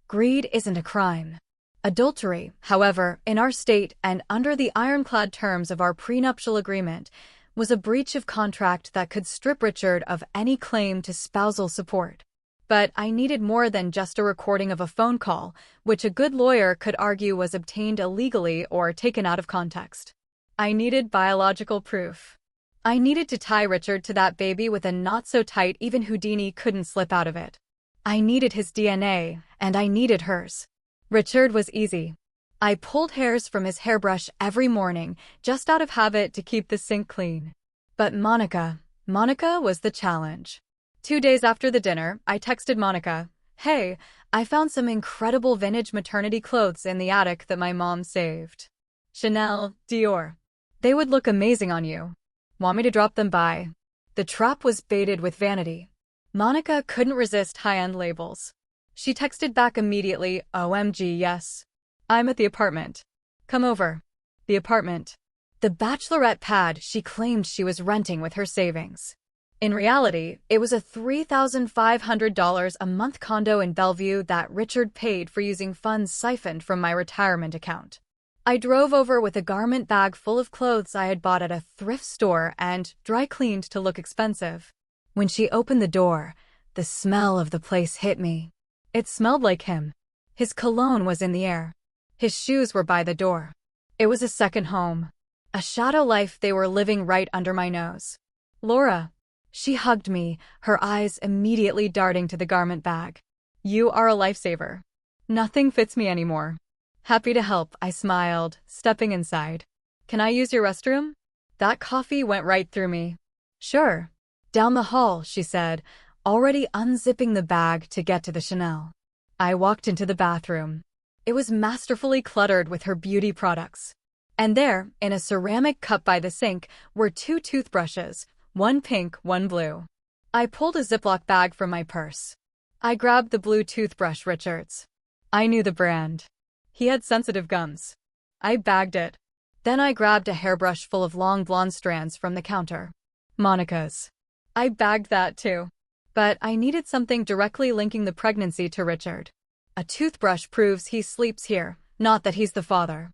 greed isn't a crime. Adultery, however, in our state and under the ironclad terms of our prenuptial agreement, was a breach of contract that could strip Richard of any claim to spousal support. But I needed more than just a recording of a phone call, which a good lawyer could argue was obtained illegally or taken out of context. I needed biological proof. I needed to tie Richard to that baby with a knot so tight even Houdini couldn't slip out of it. I needed his DNA, and I needed hers. Richard was easy. I pulled hairs from his hairbrush every morning, just out of habit to keep the sink clean. But Monica was the challenge. 2 days after the dinner, I texted Monica, "Hey, I found some incredible vintage maternity clothes in the attic that my mom saved. Chanel, Dior. They would look amazing on you. Want me to drop them by?" The trap was baited with vanity. Monica couldn't resist high-end labels. She texted back immediately, "OMG, yes. I'm at the apartment. Come over." The apartment. The bachelorette pad she claimed she was renting with her savings. In reality, it was a $3,500 a month condo in Bellevue that Richard paid for using funds siphoned from my retirement account. I drove over with a garment bag full of clothes I had bought at a thrift store and dry cleaned to look expensive. When she opened the door, the smell of the place hit me. It smelled like him. His cologne was in the air. His shoes were by the door. It was a second home. A shadow life they were living right under my nose. "Laura." She hugged me, her eyes immediately darting to the garment bag. "You are a lifesaver. Nothing fits me anymore." "Happy to help," I smiled, stepping inside. "Can I use your restroom?" That coffee went right through me. "Sure." "Down the hall," she said, already unzipping the bag to get to the Chanel. I walked into the bathroom. It was masterfully cluttered with her beauty products. And there, in a ceramic cup by the sink, were 2 toothbrushes, one pink, one blue. I pulled a Ziploc bag from my purse. I grabbed the blue toothbrush Richard's. I knew the brand. He had sensitive gums. I bagged it. Then I grabbed a hairbrush full of long blonde strands from the counter. Monica's. I bagged that too. But I needed something directly linking the pregnancy to Richard. A toothbrush proves he sleeps here, not that he's the father.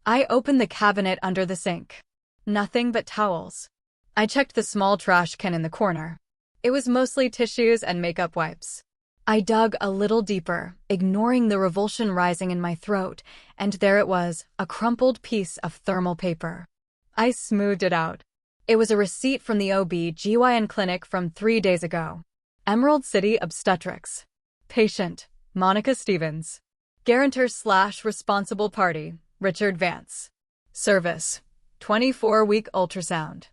I opened the cabinet under the sink. Nothing but towels. I checked the small trash can in the corner. It was mostly tissues and makeup wipes. I dug a little deeper, ignoring the revulsion rising in my throat, and there it was, a crumpled piece of thermal paper. I smoothed it out. It was a receipt from the OB/GYN clinic from 3 days ago. Emerald City Obstetrics. Patient, Monica Stevens. Guarantor/responsible party, Richard Vance. Service, 24-week ultrasound.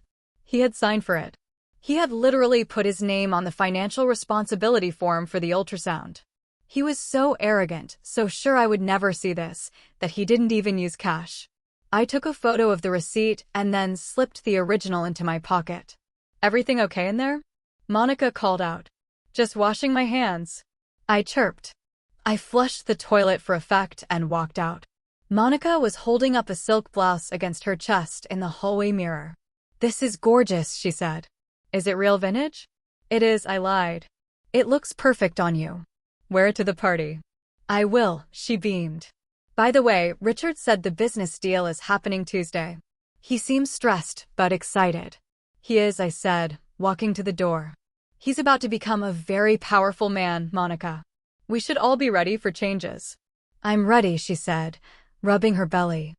He had signed for it. He had literally put his name on the financial responsibility form for the ultrasound. He was so arrogant, so sure I would never see this, that he didn't even use cash. I took a photo of the receipt and then slipped the original into my pocket. "Everything okay in there?" Monica called out. "Just washing my hands." I chirped. I flushed the toilet for effect and walked out. Monica was holding up a silk blouse against her chest in the hallway mirror. "This is gorgeous," she said. "Is it real vintage?" "It is," I lied. "It looks perfect on you." "Wear it to the party." "I will," she beamed. "By the way, Richard said the business deal is happening Tuesday. He seems stressed, but excited." "He is," I said, walking to the door. He's about to become a very powerful man, Monica. We should all be ready for changes. I'm ready, she said, rubbing her belly.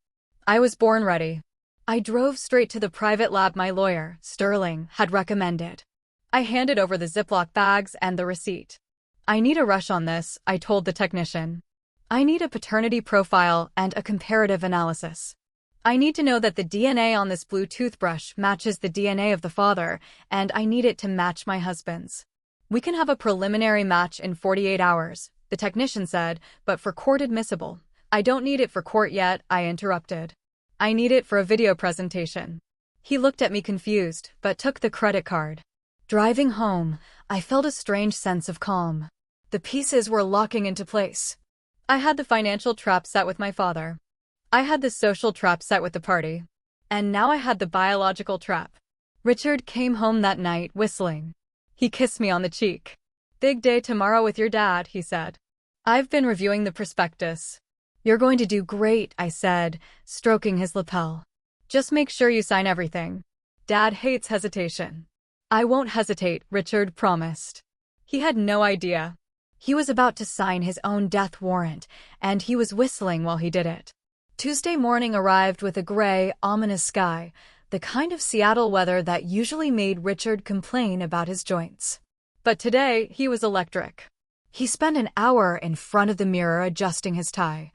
I was born ready. I drove straight to the private lab my lawyer, Sterling, had recommended. I handed over the Ziploc bags and the receipt. I need a rush on this, I told the technician. I need a paternity profile and a comparative analysis. I need to know that the DNA on this blue toothbrush matches the DNA of the father, and I need it to match my husband's. We can have a preliminary match in 48 hours, the technician said, but for court admissible. I don't need it for court yet, I interrupted. I need it for a video presentation. He looked at me confused, but took the credit card. Driving home, I felt a strange sense of calm. The pieces were locking into place. I had the financial trap set with my father. I had the social trap set with the party. And now I had the biological trap. Richard came home that night, whistling. He kissed me on the cheek. Big day tomorrow with your dad, he said. I've been reviewing the prospectus. You're going to do great, I said, stroking his lapel. Just make sure you sign everything. Dad hates hesitation. I won't hesitate, Richard promised. He had no idea. He was about to sign his own death warrant, and he was whistling while he did it. Tuesday morning arrived with a gray, ominous sky, the kind of Seattle weather that usually made Richard complain about his joints. But today, he was electric. He spent an hour in front of the mirror adjusting his tie,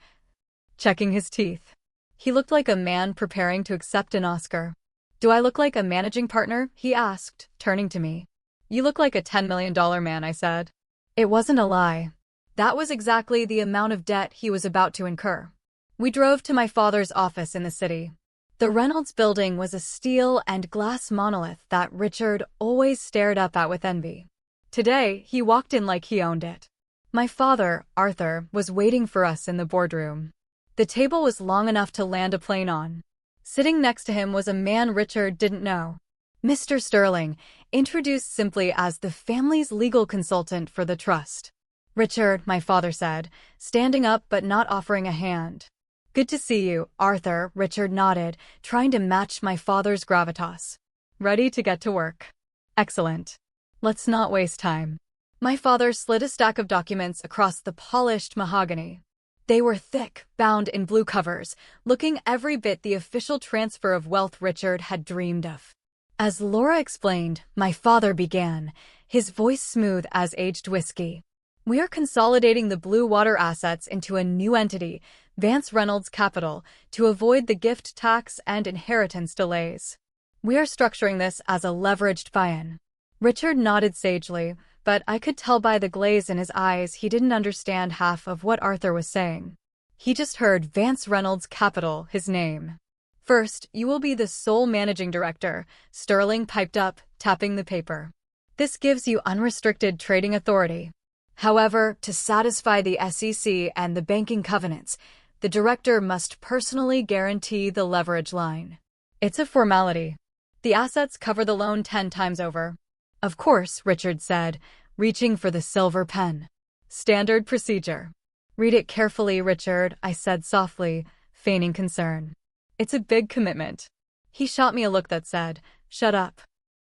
checking his teeth. He looked like a man preparing to accept an Oscar. Do I look like a managing partner? He asked, turning to me. You look like a $10 million man, I said. It wasn't a lie. That was exactly the amount of debt he was about to incur. We drove to my father's office in the city. The Reynolds building was a steel and glass monolith that Richard always stared up at with envy. Today, he walked in like he owned it. My father, Arthur, was waiting for us in the boardroom. The table was long enough to land a plane on. Sitting next to him was a man Richard didn't know. Mr. Sterling, introduced simply as the family's legal consultant for the trust. Richard, my father said, standing up but not offering a hand. Good to see you, Arthur, Richard nodded, trying to match my father's gravitas. Ready to get to work. Excellent. Let's not waste time. My father slid a stack of documents across the polished mahogany. They were thick, bound in blue covers, looking every bit the official transfer of wealth Richard had dreamed of. As Laura explained, my father began, his voice smooth as aged whiskey. We are consolidating the Blue Water assets into a new entity, Vance Reynolds Capital, to avoid the gift tax and inheritance delays. We are structuring this as a leveraged buy-in. Richard nodded sagely, but I could tell by the glaze in his eyes he didn't understand half of what Arthur was saying. He just heard Vance Reynolds Capital, his name. First, you will be the sole managing director, Sterling piped up, tapping the paper. This gives you unrestricted trading authority. However, to satisfy the SEC and the banking covenants, the director must personally guarantee the leverage line. It's a formality. The assets cover the loan 10 times over. Of course, Richard said, reaching for the silver pen. Standard procedure. Read it carefully, Richard, I said softly, feigning concern. It's a big commitment. He shot me a look that said, shut up.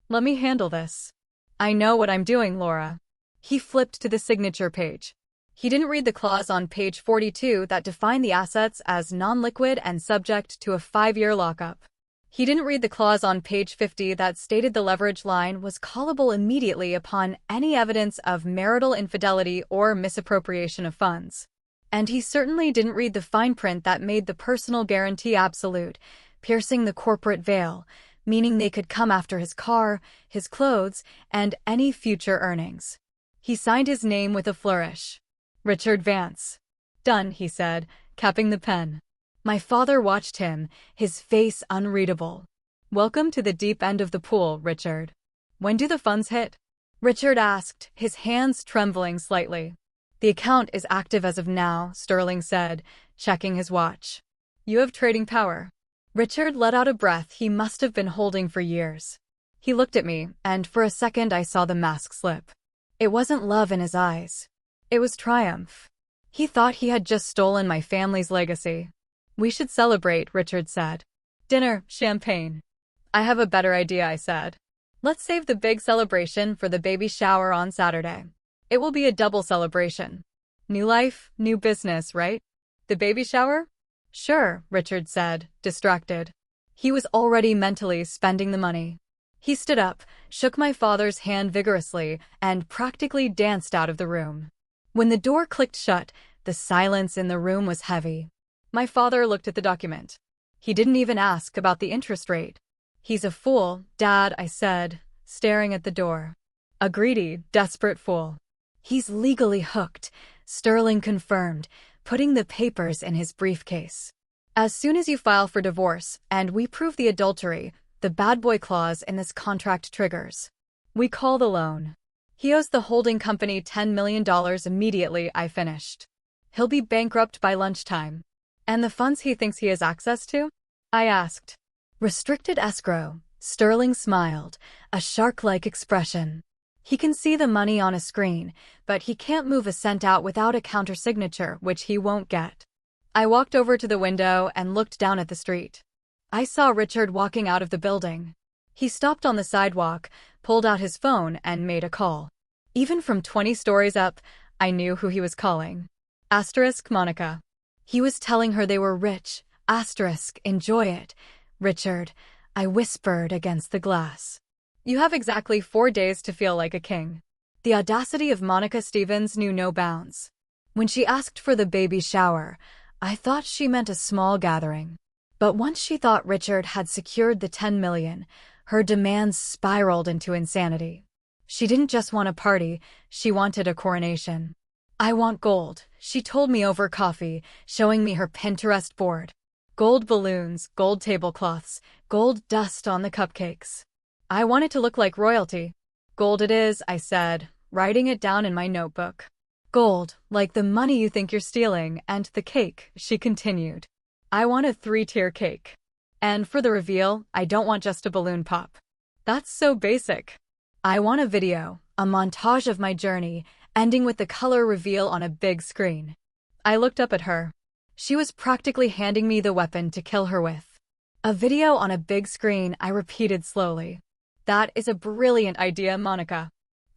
Let me handle this. I know what I'm doing, Laura. He flipped to the signature page. He didn't read the clause on page 42 that defined the assets as non-liquid and subject to a 5-year lockup. He didn't read the clause on page 50 that stated the leverage line was callable immediately upon any evidence of marital infidelity or misappropriation of funds. And he certainly didn't read the fine print that made the personal guarantee absolute, piercing the corporate veil, meaning they could come after his car, his clothes, and any future earnings. He signed his name with a flourish. Richard Vance. Done, he said, capping the pen. My father watched him, his face unreadable. Welcome to the deep end of the pool, Richard. When do the funds hit? Richard asked, his hands trembling slightly. The account is active as of now, Sterling said, checking his watch. You have trading power. Richard let out a breath he must have been holding for years. He looked at me, and for a second I saw the mask slip. It wasn't love in his eyes. It was triumph. He thought he had just stolen my family's legacy. We should celebrate, Richard said. Dinner, champagne. I have a better idea, I said. Let's save the big celebration for the baby shower on Saturday. It will be a double celebration. New life, new business, right? The baby shower? Sure, Richard said, distracted. He was already mentally spending the money. He stood up, shook my father's hand vigorously, and practically danced out of the room. When the door clicked shut, the silence in the room was heavy. My father looked at the document. He didn't even ask about the interest rate. He's a fool, Dad, I said, staring at the door. A greedy, desperate fool. He's legally hooked, Sterling confirmed, putting the papers in his briefcase. As soon as you file for divorce and we prove the adultery, the bad boy clause in this contract triggers. We call the loan. He owes the holding company $10 million immediately, I finished. He'll be bankrupt by lunchtime. And the funds he thinks he has access to? I asked. Restricted escrow. Sterling smiled, a shark-like expression. He can see the money on a screen, but he can't move a cent out without a countersignature, which he won't get. I walked over to the window and looked down at the street. I saw Richard walking out of the building. He stopped on the sidewalk, pulled out his phone, and made a call. Even from 20 stories up, I knew who he was calling. Asterisk Monica. He was telling her they were rich. Asterisk, enjoy it. Richard, I whispered against the glass. You have exactly 4 days to feel like a king. The audacity of Monica Stevens knew no bounds. When she asked for the baby shower, I thought she meant a small gathering. But once she thought Richard had secured the $10 million, her demands spiraled into insanity. She didn't just want a party, she wanted a coronation. I want gold, she told me over coffee, showing me her Pinterest board. Gold balloons, gold tablecloths, gold dust on the cupcakes. I want it to look like royalty. Gold it is, I said, writing it down in my notebook. Gold, like the money you think you're stealing, and the cake, she continued. I want a 3-tier cake. And for the reveal, I don't want just a balloon pop. That's so basic. I want a video, a montage of my journey, ending with the color reveal on a big screen. I looked up at her. She was practically handing me the weapon to kill her with. A video on a big screen, I repeated slowly. That is a brilliant idea, Monica.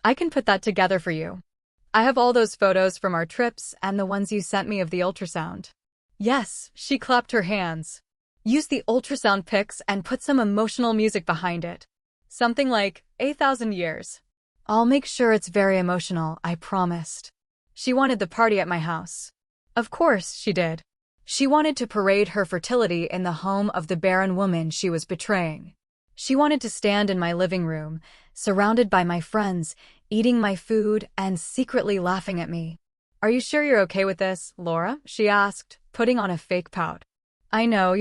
I can put that together for you. I have all those photos from our trips and the ones you sent me of the ultrasound. Yes, she clapped her hands. Use the ultrasound pics and put some emotional music behind it. Something like 8,000 years. I'll make sure it's very emotional, I promised. She wanted the party at my house. Of course she did. She wanted to parade her fertility in the home of the barren woman she was betraying. She wanted to stand in my living room, surrounded by my friends, eating my food and secretly laughing at me. Are you sure you're okay with this, Laura? She asked, putting on a fake pout. I know,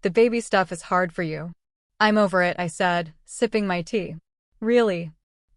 the baby stuff is hard for you. I'm over it, I said, sipping my tea. Really?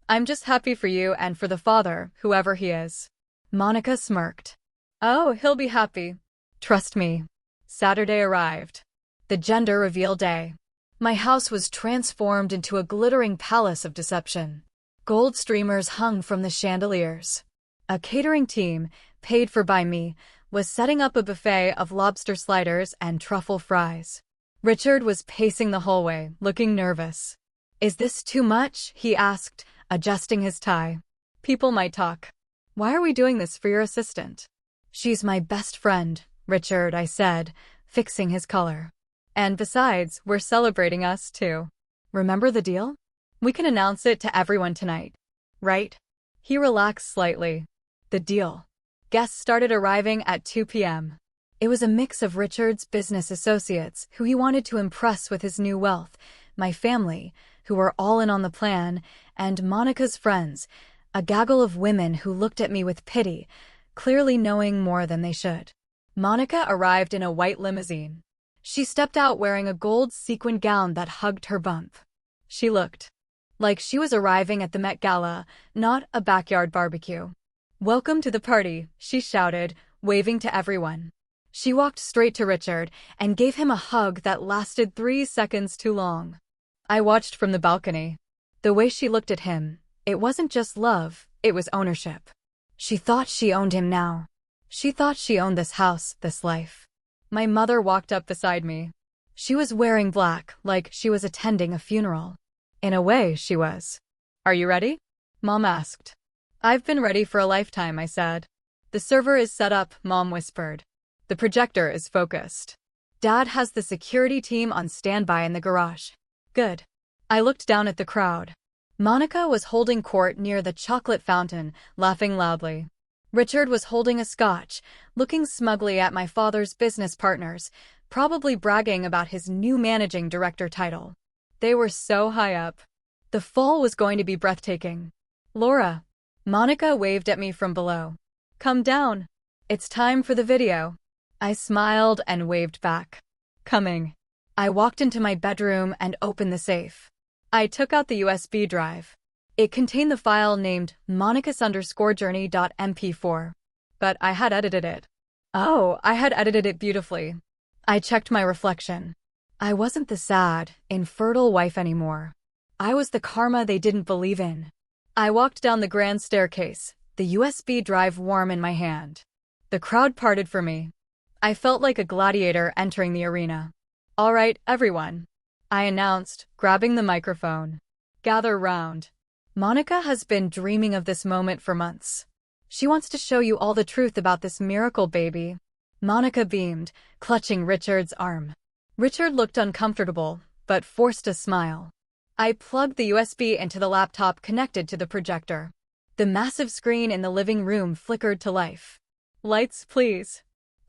I'm just happy for you and for the father, whoever he is. Monica smirked. Oh, he'll be happy. Trust me. Saturday arrived. The gender reveal day. My house was transformed into a glittering palace of deception. Gold streamers hung from the chandeliers. A catering team, paid for by me, was setting up a buffet of lobster sliders and truffle fries. Richard was pacing the hallway, looking nervous. Is this too much? He asked, adjusting his tie. People might talk. Why are we doing this for your assistant? She's my best friend, Richard, I said, fixing his color. And besides, we're celebrating us, too. Remember the deal? We can announce it to everyone tonight. Right? He relaxed slightly. The deal. Guests started arriving at 2 p.m. It was a mix of Richard's business associates, who he wanted to impress with his new wealth, my family, who were all in on the plan, and Monica's friends, a gaggle of women who looked at me with pity, clearly knowing more than they should. Monica arrived in a white limousine. She stepped out wearing a gold sequin gown that hugged her bump. She looked like she was arriving at the Met Gala, not a backyard barbecue. Welcome to the party, she shouted, waving to everyone. She walked straight to Richard and gave him a hug that lasted 3 seconds too long. I watched from the balcony. The way she looked at him, it wasn't just love, it was ownership. She thought she owned him now. She thought she owned this house, this life. My mother walked up beside me. She was wearing black, like she was attending a funeral. In a way, she was. Are you ready? Mom asked. I've been ready for a lifetime, I said. The server is set up, Mom whispered. The projector is focused. Dad has the security team on standby in the garage. Good. I looked down at the crowd. Monica was holding court near the chocolate fountain, laughing loudly. Richard was holding a scotch, looking smugly at my father's business partners, probably bragging about his new managing director title. They were so high up. The fall was going to be breathtaking. Laura. Monica waved at me from below. Come down. It's time for the video. I smiled and waved back. Coming. I walked into my bedroom and opened the safe. I took out the USB drive. It contained the file named monicus_journey.mp4. But I had edited it. Oh, I had edited it beautifully. I checked my reflection. I wasn't the sad, infertile wife anymore. I was the karma they didn't believe in. I walked down the grand staircase, the USB drive warm in my hand. The crowd parted for me. I felt like a gladiator entering the arena. All right, everyone, I announced, grabbing the microphone. Gather round. Monica has been dreaming of this moment for months. She wants to show you all the truth about this miracle baby. Monica beamed, clutching Richard's arm. Richard looked uncomfortable, but forced a smile. I plugged the USB into the laptop connected to the projector. The massive screen in the living room flickered to life. Lights, please.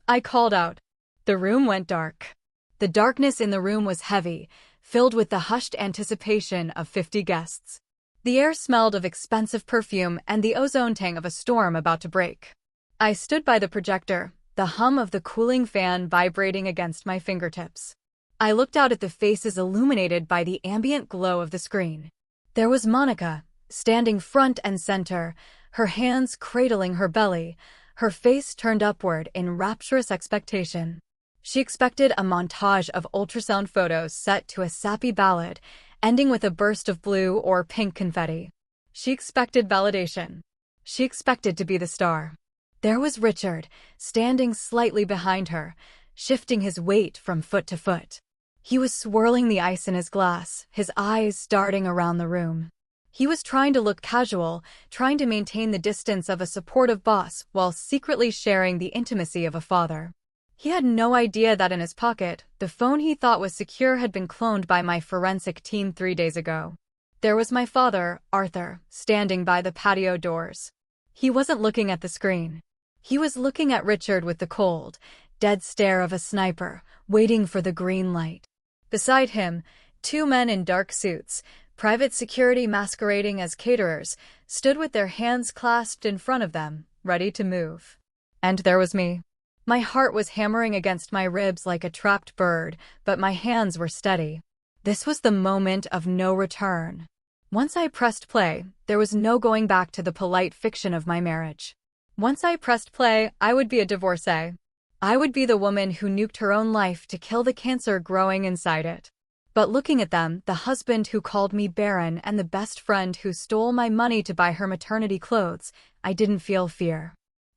I called out. The room went dark. The darkness in the room was heavy, filled with the hushed anticipation of 50 guests. The air smelled of expensive perfume and the ozone tang of a storm about to break. I stood by the projector, the hum of the cooling fan vibrating against my fingertips. I looked out at the faces illuminated by the ambient glow of the screen. There was Monica, standing front and center, her hands cradling her belly, her face turned upward in rapturous expectation. She expected a montage of ultrasound photos set to a sappy ballad, ending with a burst of blue or pink confetti. She expected validation. She expected to be the star. There was Richard, standing slightly behind her, shifting his weight from foot to foot. He was swirling the ice in his glass, his eyes darting around the room. He was trying to look casual, trying to maintain the distance of a supportive boss while secretly sharing the intimacy of a father. He had no idea that in his pocket, the phone he thought was secure had been cloned by my forensic team 3 days ago. There was my father, Arthur, standing by the patio doors. He wasn't looking at the screen. He was looking at Richard with the cold, dead stare of a sniper, waiting for the green light. Beside him, 2 men in dark suits, private security masquerading as caterers, stood with their hands clasped in front of them, ready to move. And there was me. My heart was hammering against my ribs like a trapped bird, but my hands were steady. This was the moment of no return. Once I pressed play, there was no going back to the polite fiction of my marriage. Once I pressed play, I would be a divorcee. I would be the woman who nuked her own life to kill the cancer growing inside it. But looking at them, the husband who called me barren and the best friend who stole my money to buy her maternity clothes, I didn't feel fear.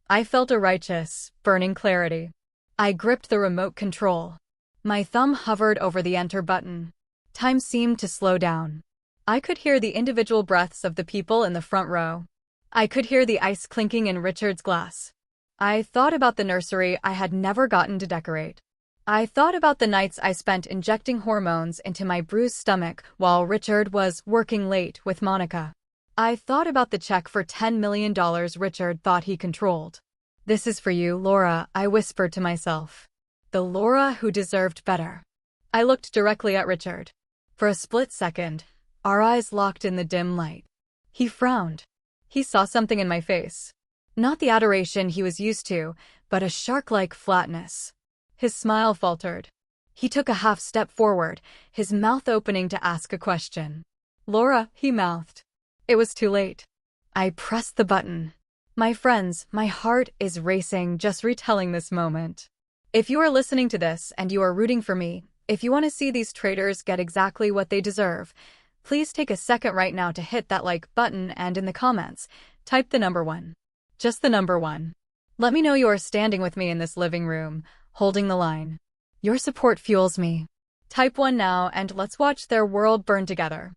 I felt a righteous, burning clarity. I gripped the remote control. My thumb hovered over the enter button. Time seemed to slow down. I could hear the individual breaths of the people in the front row. I could hear the ice clinking in Richard's glass. I thought about the nursery I had never gotten to decorate. I thought about the nights I spent injecting hormones into my bruised stomach while Richard was working late with Monica. I thought about the check for $10 million Richard thought he controlled. This is for you, Laura, I whispered to myself. The Laura who deserved better. I looked directly at Richard. For a split second, our eyes locked in the dim light. He frowned. He saw something in my face. Not the adoration he was used to, but a shark-like flatness. His smile faltered. He took a half step forward, his mouth opening to ask a question. Laura, he mouthed. It was too late. I pressed the button. My friends, my heart is racing just retelling this moment. If you are listening to this and you are rooting for me, if you want to see these traitors get exactly what they deserve, please take a second right now to hit that like button and in the comments, type the number 1. Just the number 1. Let me know you are standing with me in this living room, holding the line. Your support fuels me. Type 1 now and let's watch their world burn together.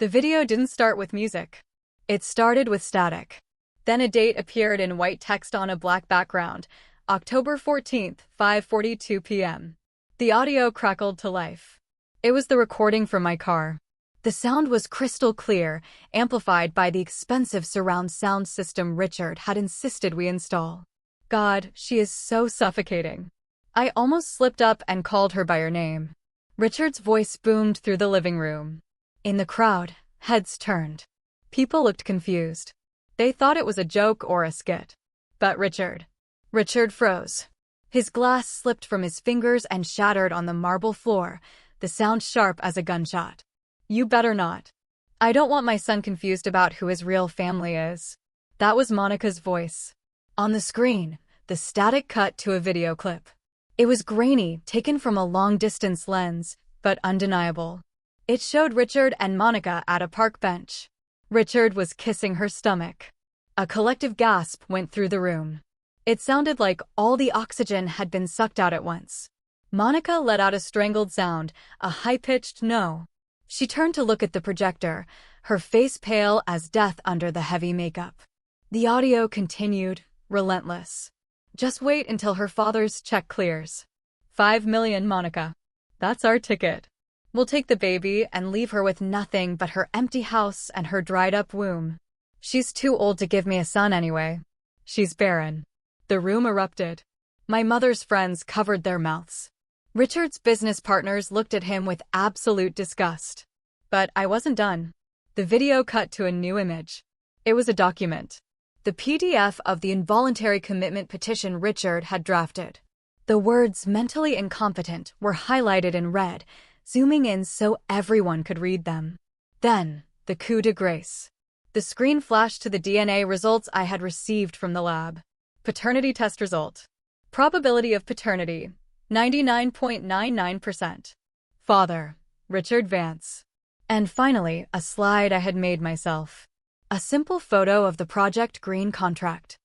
The video didn't start with music. It started with static. Then a date appeared in white text on a black background. October 14th, 5:42 p.m. The audio crackled to life. It was the recording from my car. The sound was crystal clear, amplified by the expensive surround sound system Richard had insisted we install. God, she is so suffocating. I almost slipped up and called her by her name. Richard's voice boomed through the living room. In the crowd, heads turned. People looked confused. They thought it was a joke or a skit. But Richard froze. His glass slipped from his fingers and shattered on the marble floor, the sound sharp as a gunshot. You better not. I don't want my son confused about who his real family is. That was Monica's voice. On the screen, the static cut to a video clip. It was grainy, taken from a long-distance lens, but undeniable. It showed Richard and Monica at a park bench. Richard was kissing her stomach. A collective gasp went through the room. It sounded like all the oxygen had been sucked out at once. Monica let out a strangled sound, a high-pitched no. She turned to look at the projector, her face pale as death under the heavy makeup. The audio continued, relentless. Just wait until her father's check clears. 5 million, Monica. That's our ticket. We'll take the baby and leave her with nothing but her empty house and her dried-up womb. She's too old to give me a son anyway. She's barren. The room erupted. My mother's friends covered their mouths. Richard's business partners looked at him with absolute disgust. But I wasn't done. The video cut to a new image. It was a document. The PDF of the involuntary commitment petition Richard had drafted. The words "mentally incompetent" were highlighted in red, zooming in so everyone could read them. Then, the coup de grace. The screen flashed to the DNA results I had received from the lab. Paternity test result. Probability of paternity, 99.99%. Father, Richard Vance. And finally, a slide I had made myself. A simple photo of the Project Green contract.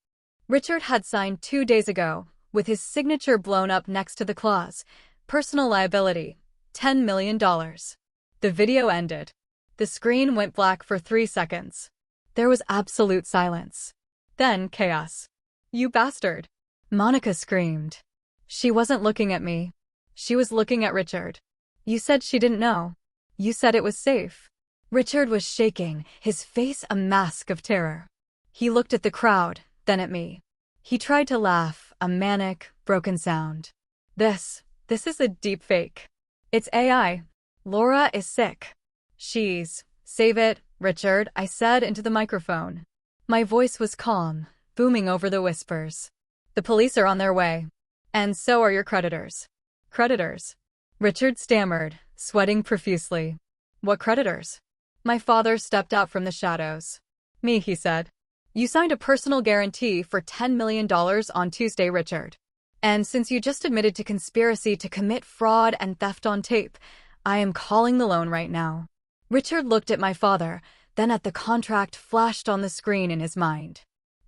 Richard had signed 2 days ago, with his signature blown up next to the clause, personal liability, $10 million. The video ended. The screen went black for 3 seconds. There was absolute silence. Then chaos. You bastard! Monica screamed. She wasn't looking at me. She was looking at Richard. You said she didn't know. You said it was safe. Richard was shaking, his face a mask of terror. He looked at the crowd, then at me. He tried to laugh, a manic, broken sound. This is a deep fake. It's AI. Laura is sick. Save it, Richard, I said into the microphone. My voice was calm, booming over the whispers. The police are on their way. And so are your creditors. Creditors? Richard stammered, sweating profusely. What creditors? My father stepped out from the shadows. Me, he said. You signed a personal guarantee for $10 million on Tuesday, Richard. And since you just admitted to conspiracy to commit fraud and theft on tape, I am calling the loan right now. Richard looked at my father, then at the contract flashed on the screen in his mind.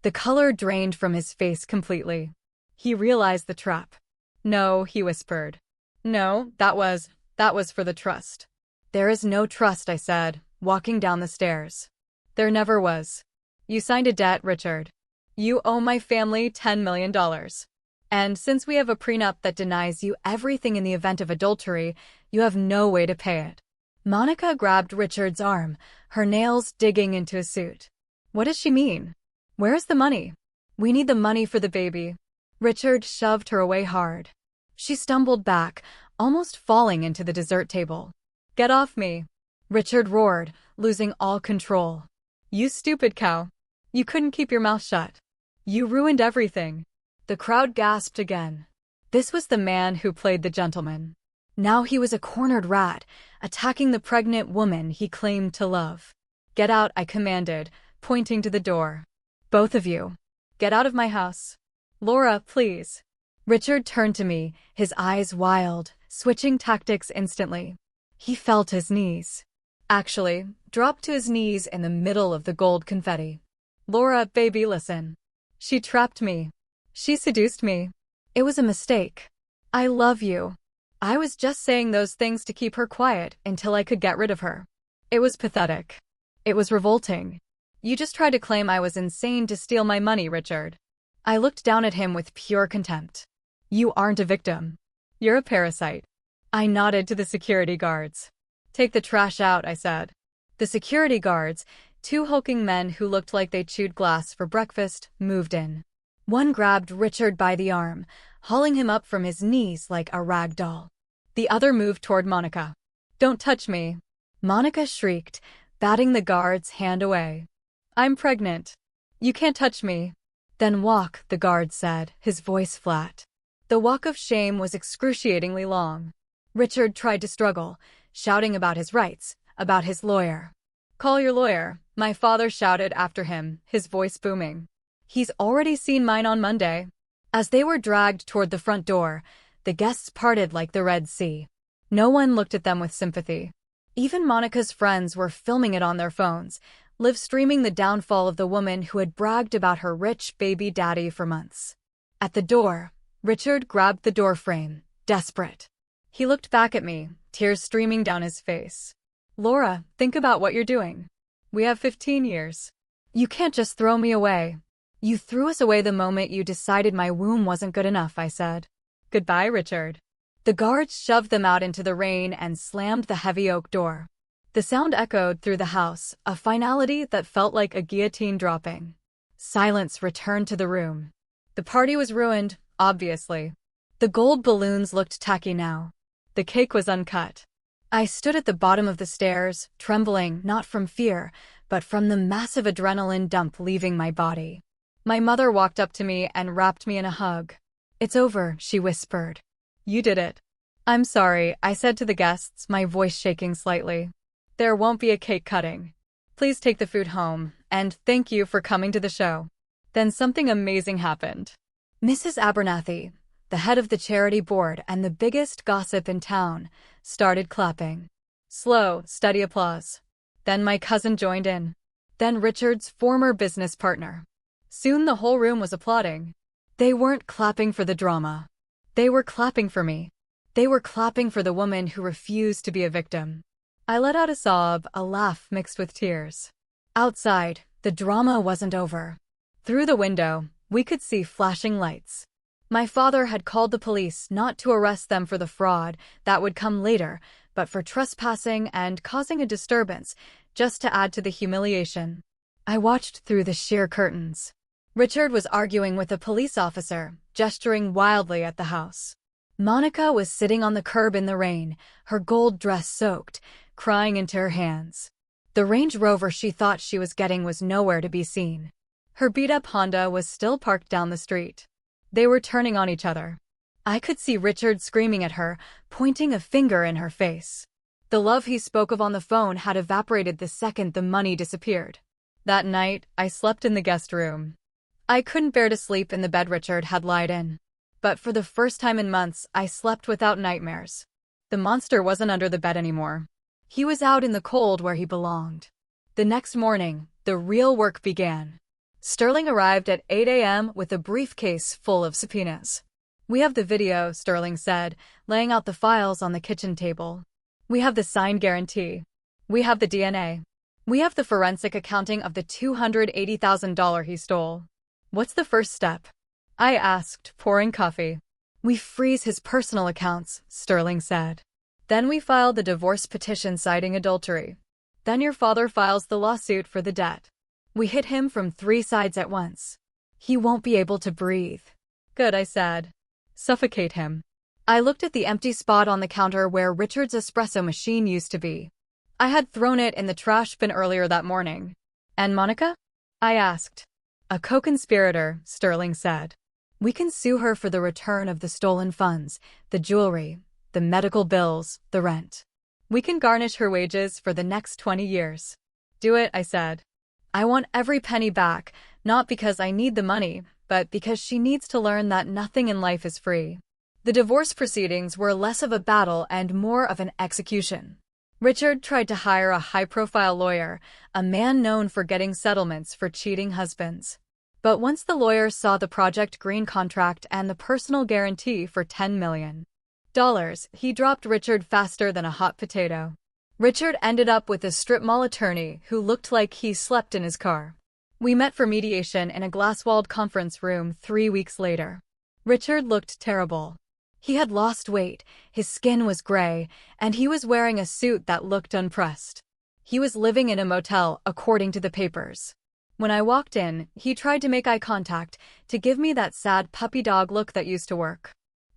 The color drained from his face completely. He realized the trap. No, he whispered. No, that was for the trust. There is no trust, I said, walking down the stairs. There never was. You signed a debt, Richard. You owe my family $10 million. And since we have a prenup that denies you everything in the event of adultery, you have no way to pay it. Monica grabbed Richard's arm, her nails digging into his suit. What does she mean? Where is the money? We need the money for the baby. Richard shoved her away hard. She stumbled back, almost falling into the dessert table. Get off me! Richard roared, losing all control. You stupid cow. You couldn't keep your mouth shut. You ruined everything. The crowd gasped again. This was the man who played the gentleman. Now he was a cornered rat, attacking the pregnant woman he claimed to love. Get out, I commanded, pointing to the door. Both of you. Get out of my house. Laura, please. Richard turned to me, his eyes wild, switching tactics instantly. He fell to his knees. Actually, dropped to his knees in the middle of the gold confetti. Laura, baby, listen. She trapped me. She seduced me. It was a mistake. I love you. I was just saying those things to keep her quiet until I could get rid of her. It was pathetic. It was revolting. You just tried to claim I was insane to steal my money, Richard. I looked down at him with pure contempt. You aren't a victim. You're a parasite. I nodded to the security guards. Take the trash out, I said. The security guards, two hulking men who looked like they chewed glass for breakfast, moved in. One grabbed Richard by the arm, hauling him up from his knees like a rag doll. The other moved toward Monica. Don't touch me. Monica shrieked, batting the guard's hand away. I'm pregnant. You can't touch me. Then walk, the guard said, his voice flat. The walk of shame was excruciatingly long. Richard tried to struggle, shouting about his rights, about his lawyer. Call your lawyer, my father shouted after him, his voice booming. He's already seen mine on Monday. As they were dragged toward the front door, the guests parted like the Red Sea. No one looked at them with sympathy. Even Monica's friends were filming it on their phones, live streaming the downfall of the woman who had bragged about her rich baby daddy for months. At the door, Richard grabbed the door frame, desperate. He looked back at me, tears streaming down his face. Laura, think about what you're doing. We have 15 years. You can't just throw me away. You threw us away the moment you decided my womb wasn't good enough, I said. Goodbye, Richard. The guards shoved them out into the rain and slammed the heavy oak door. The sound echoed through the house, a finality that felt like a guillotine dropping. Silence returned to the room. The party was ruined, obviously. The gold balloons looked tacky now. The cake was uncut. I stood at the bottom of the stairs, trembling not from fear, but from the massive adrenaline dump leaving my body. My mother walked up to me and wrapped me in a hug. It's over, she whispered. You did it. I'm sorry, I said to the guests, my voice shaking slightly. There won't be a cake cutting. Please take the food home, and thank you for coming to the show. Then something amazing happened. Mrs. Abernathy, the head of the charity board and the biggest gossip in town, started clapping. Slow, steady applause. Then my cousin joined in. Then Richard's former business partner. Soon the whole room was applauding. They weren't clapping for the drama. They were clapping for me. They were clapping for the woman who refused to be a victim. I let out a sob, a laugh mixed with tears. Outside, the drama wasn't over. Through the window, we could see flashing lights. My father had called the police not to arrest them for the fraud that would come later, but for trespassing and causing a disturbance, just to add to the humiliation. I watched through the sheer curtains. Richard was arguing with a police officer, gesturing wildly at the house. Monica was sitting on the curb in the rain, her gold dress soaked, crying into her hands. The Range Rover she thought she was getting was nowhere to be seen. Her beat-up Honda was still parked down the street. They were turning on each other. I could see Richard screaming at her, pointing a finger in her face. The love he spoke of on the phone had evaporated the second the money disappeared. That night, I slept in the guest room. I couldn't bear to sleep in the bed Richard had lied in. But for the first time in months, I slept without nightmares. The monster wasn't under the bed anymore. He was out in the cold where he belonged. The next morning, the real work began. Sterling arrived at 8 a.m. with a briefcase full of subpoenas. We have the video, Sterling said, laying out the files on the kitchen table. We have the signed guarantee. We have the DNA. We have the forensic accounting of the $280,000 he stole. What's the first step? I asked, pouring coffee. We freeze his personal accounts, Sterling said. Then we file the divorce petition citing adultery. Then your father files the lawsuit for the debt. We hit him from 3 sides at once. He won't be able to breathe. Good, I said. Suffocate him. I looked at the empty spot on the counter where Richard's espresso machine used to be. I had thrown it in the trash bin earlier that morning. And Monica? I asked. A co-conspirator, Sterling said. We can sue her for the return of the stolen funds, the jewelry, the medical bills, the rent. We can garnish her wages for the next 20 years. Do it, I said. I want every penny back, not because I need the money, but because she needs to learn that nothing in life is free. The divorce proceedings were less of a battle and more of an execution. Richard tried to hire a high-profile lawyer, a man known for getting settlements for cheating husbands. But once the lawyer saw the Project Green contract and the personal guarantee for $10 million, he dropped Richard faster than a hot potato. Richard ended up with a strip mall attorney who looked like he slept in his car. We met for mediation in a glass-walled conference room 3 weeks later. Richard looked terrible. He had lost weight, his skin was gray, and he was wearing a suit that looked unpressed. He was living in a motel, according to the papers. When I walked in, he tried to make eye contact, to give me that sad puppy dog look that used to work.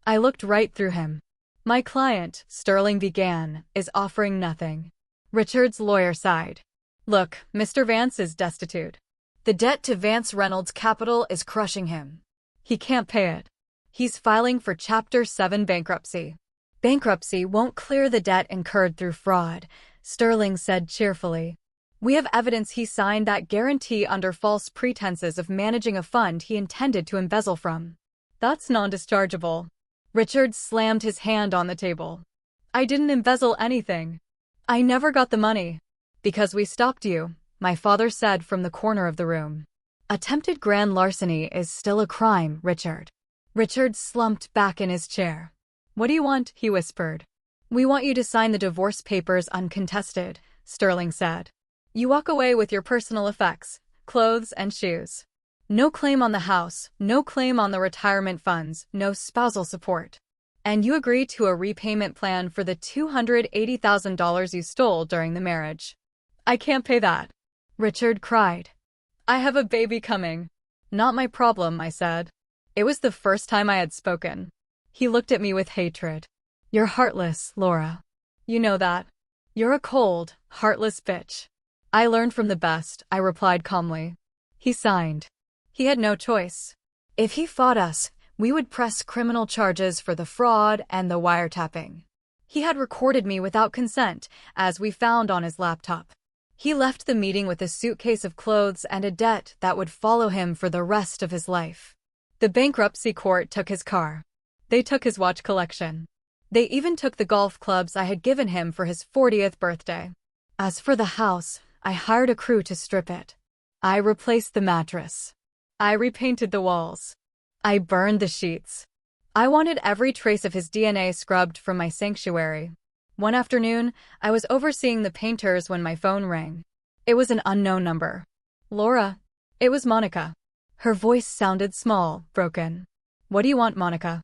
I looked right through him. My client, Sterling began, is offering nothing. Richard's lawyer sighed. Look, Mr. Vance is destitute. The debt to Vance Reynolds Capital is crushing him. He can't pay it. He's filing for Chapter 7 bankruptcy. Bankruptcy won't clear the debt incurred through fraud, Sterling said cheerfully. We have evidence he signed that guarantee under false pretenses of managing a fund he intended to embezzle from. That's non-dischargeable. Richard slammed his hand on the table. I didn't embezzle anything. I never got the money. Because we stopped you, my father said from the corner of the room. Attempted grand larceny is still a crime, Richard. Richard slumped back in his chair. What do you want? He whispered. We want you to sign the divorce papers uncontested, Sterling said. You walk away with your personal effects, clothes and shoes. No claim on the house, no claim on the retirement funds, no spousal support. And you agree to a repayment plan for the $280,000 you stole during the marriage. I can't pay that. Richard cried. I have a baby coming. Not my problem, I said. It was the first time I had spoken. He looked at me with hatred. You're heartless, Laura. You know that. You're a cold, heartless bitch. I learned from the best, I replied calmly. He signed. He had no choice. If he fought us, we would press criminal charges for the fraud and the wiretapping. He had recorded me without consent, as we found on his laptop. He left the meeting with a suitcase of clothes and a debt that would follow him for the rest of his life. The bankruptcy court took his car. They took his watch collection. They even took the golf clubs I had given him for his 40th birthday. As for the house, I hired a crew to strip it. I replaced the mattress. I repainted the walls. I burned the sheets. I wanted every trace of his DNA scrubbed from my sanctuary. One afternoon, I was overseeing the painters when my phone rang. It was an unknown number. Laura. It was Monica. Her voice sounded small, broken. What do you want, Monica?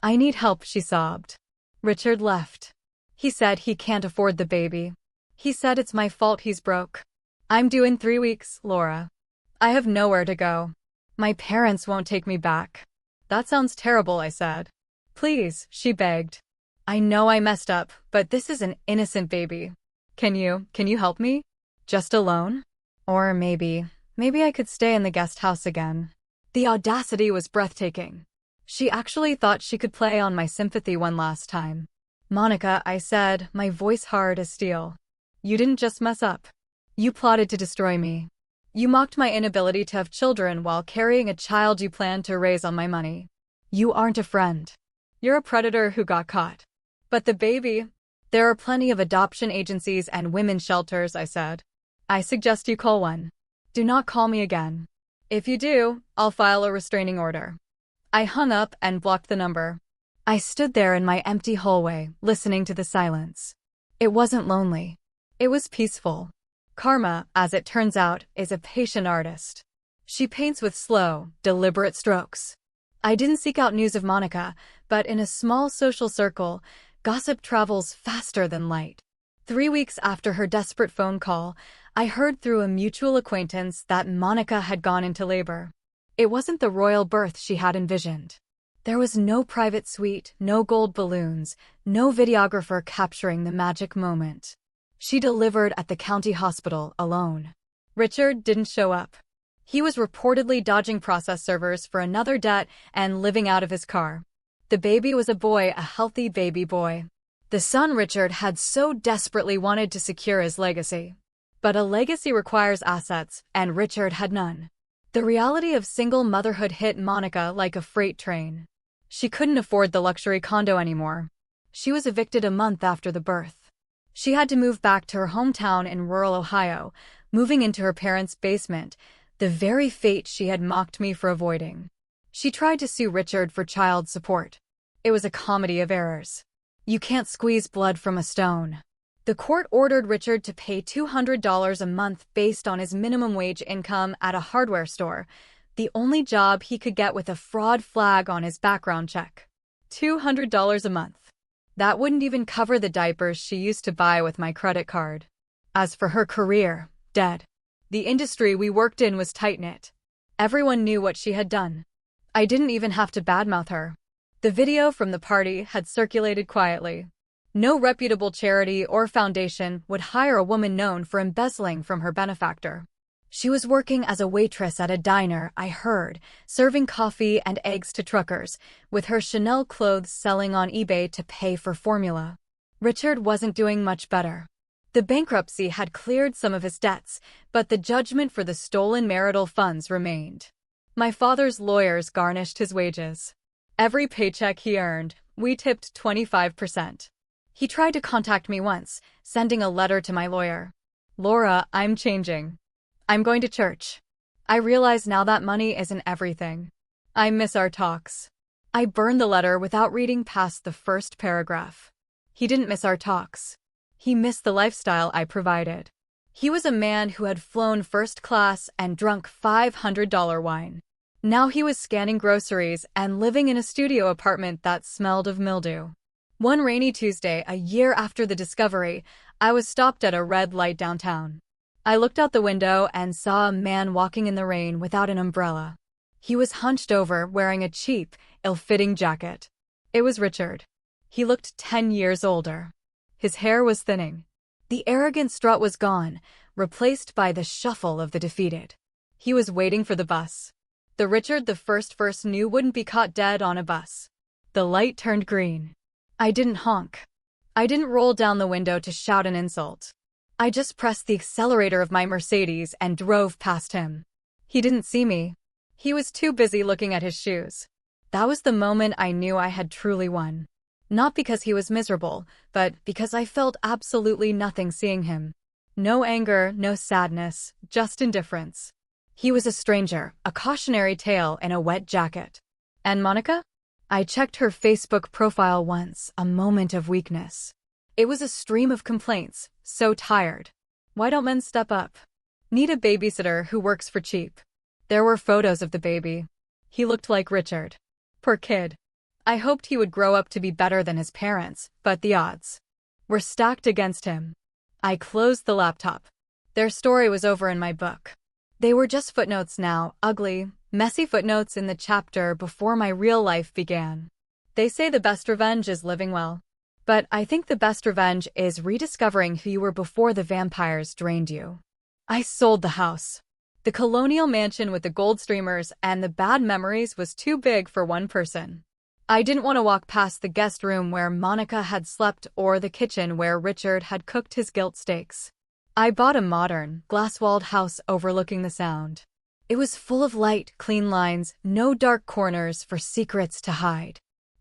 I need help, she sobbed. Richard left. He said he can't afford the baby. He said it's my fault he's broke. I'm due in 3 weeks, Laura. I have nowhere to go. My parents won't take me back. That sounds terrible, I said. Please, she begged. I know I messed up, but this is an innocent baby. Can you help me? Just a loan? Or maybe I could stay in the guest house again. The audacity was breathtaking. She actually thought she could play on my sympathy one last time. Monica, I said, my voice hard as steel. You didn't just mess up. You plotted to destroy me. You mocked my inability to have children while carrying a child you planned to raise on my money. You aren't a friend. You're a predator who got caught. But the baby? There are plenty of adoption agencies and women's shelters, I said. I suggest you call one. Do not call me again. If you do, I'll file a restraining order. I hung up and blocked the number. I stood there in my empty hallway, listening to the silence. It wasn't lonely. It was peaceful. Karma, as it turns out, is a patient artist. She paints with slow, deliberate strokes. I didn't seek out news of Monica, but in a small social circle, gossip travels faster than light. 3 weeks after her desperate phone call, I heard through a mutual acquaintance that Monica had gone into labor. It wasn't the royal birth she had envisioned. There was no private suite, no gold balloons, no videographer capturing the magic moment. She delivered at the county hospital alone. Richard didn't show up. He was reportedly dodging process servers for another debt and living out of his car. The baby was a boy, a healthy baby boy. The son Richard had so desperately wanted to secure his legacy. But a legacy requires assets, and Richard had none. The reality of single motherhood hit Monica like a freight train. She couldn't afford the luxury condo anymore. She was evicted a month after the birth. She had to move back to her hometown in rural Ohio, moving into her parents' basement, the very fate she had mocked me for avoiding. She tried to sue Richard for child support. It was a comedy of errors. You can't squeeze blood from a stone. The court ordered Richard to pay $200 a month based on his minimum wage income at a hardware store, the only job he could get with a fraud flag on his background check. $200 a month. That wouldn't even cover the diapers she used to buy with my credit card. As for her career, dead. The industry we worked in was tight-knit. Everyone knew what she had done. I didn't even have to badmouth her. The video from the party had circulated quietly. No reputable charity or foundation would hire a woman known for embezzling from her benefactor. She was working as a waitress at a diner, I heard, serving coffee and eggs to truckers, with her Chanel clothes selling on eBay to pay for formula. Richard wasn't doing much better. The bankruptcy had cleared some of his debts, but the judgment for the stolen marital funds remained. My father's lawyers garnished his wages. Every paycheck he earned, we tipped 25%. He tried to contact me once, sending a letter to my lawyer. "Laura, I'm changing. I'm going to church. I realize now that money isn't everything. I miss our talks." I burned the letter without reading past the first paragraph. He didn't miss our talks. He missed the lifestyle I provided. He was a man who had flown first class and drunk $500 wine. Now he was scanning groceries and living in a studio apartment that smelled of mildew. One rainy Tuesday, a year after the discovery, I was stopped at a red light downtown. I looked out the window and saw a man walking in the rain without an umbrella. He was hunched over, wearing a cheap, ill-fitting jacket. It was Richard. He looked 10 years older. His hair was thinning. The arrogant strut was gone, replaced by the shuffle of the defeated. He was waiting for the bus. The Richard the first knew wouldn't be caught dead on a bus. The light turned green. I didn't honk. I didn't roll down the window to shout an insult. I just pressed the accelerator of my Mercedes and drove past him. He didn't see me. He was too busy looking at his shoes. That was the moment I knew I had truly won. Not because he was miserable, but because I felt absolutely nothing seeing him. No anger, no sadness, just indifference. He was a stranger, a cautionary tale in a wet jacket. And Monica? I checked her Facebook profile once, a moment of weakness. It was a stream of complaints, so tired. Why don't men step up? Need a babysitter who works for cheap. There were photos of the baby. He looked like Richard. Poor kid. I hoped he would grow up to be better than his parents, but the odds were stacked against him. I closed the laptop. Their story was over in my book. They were just footnotes now, ugly, messy footnotes in the chapter before my real life began. They say the best revenge is living well. But I think the best revenge is rediscovering who you were before the vampires drained you. I sold the house. The colonial mansion with the gold streamers and the bad memories was too big for one person. I didn't want to walk past the guest room where Monica had slept or the kitchen where Richard had cooked his guilt steaks. I bought a modern, glass-walled house overlooking the Sound. It was full of light, clean lines, no dark corners for secrets to hide.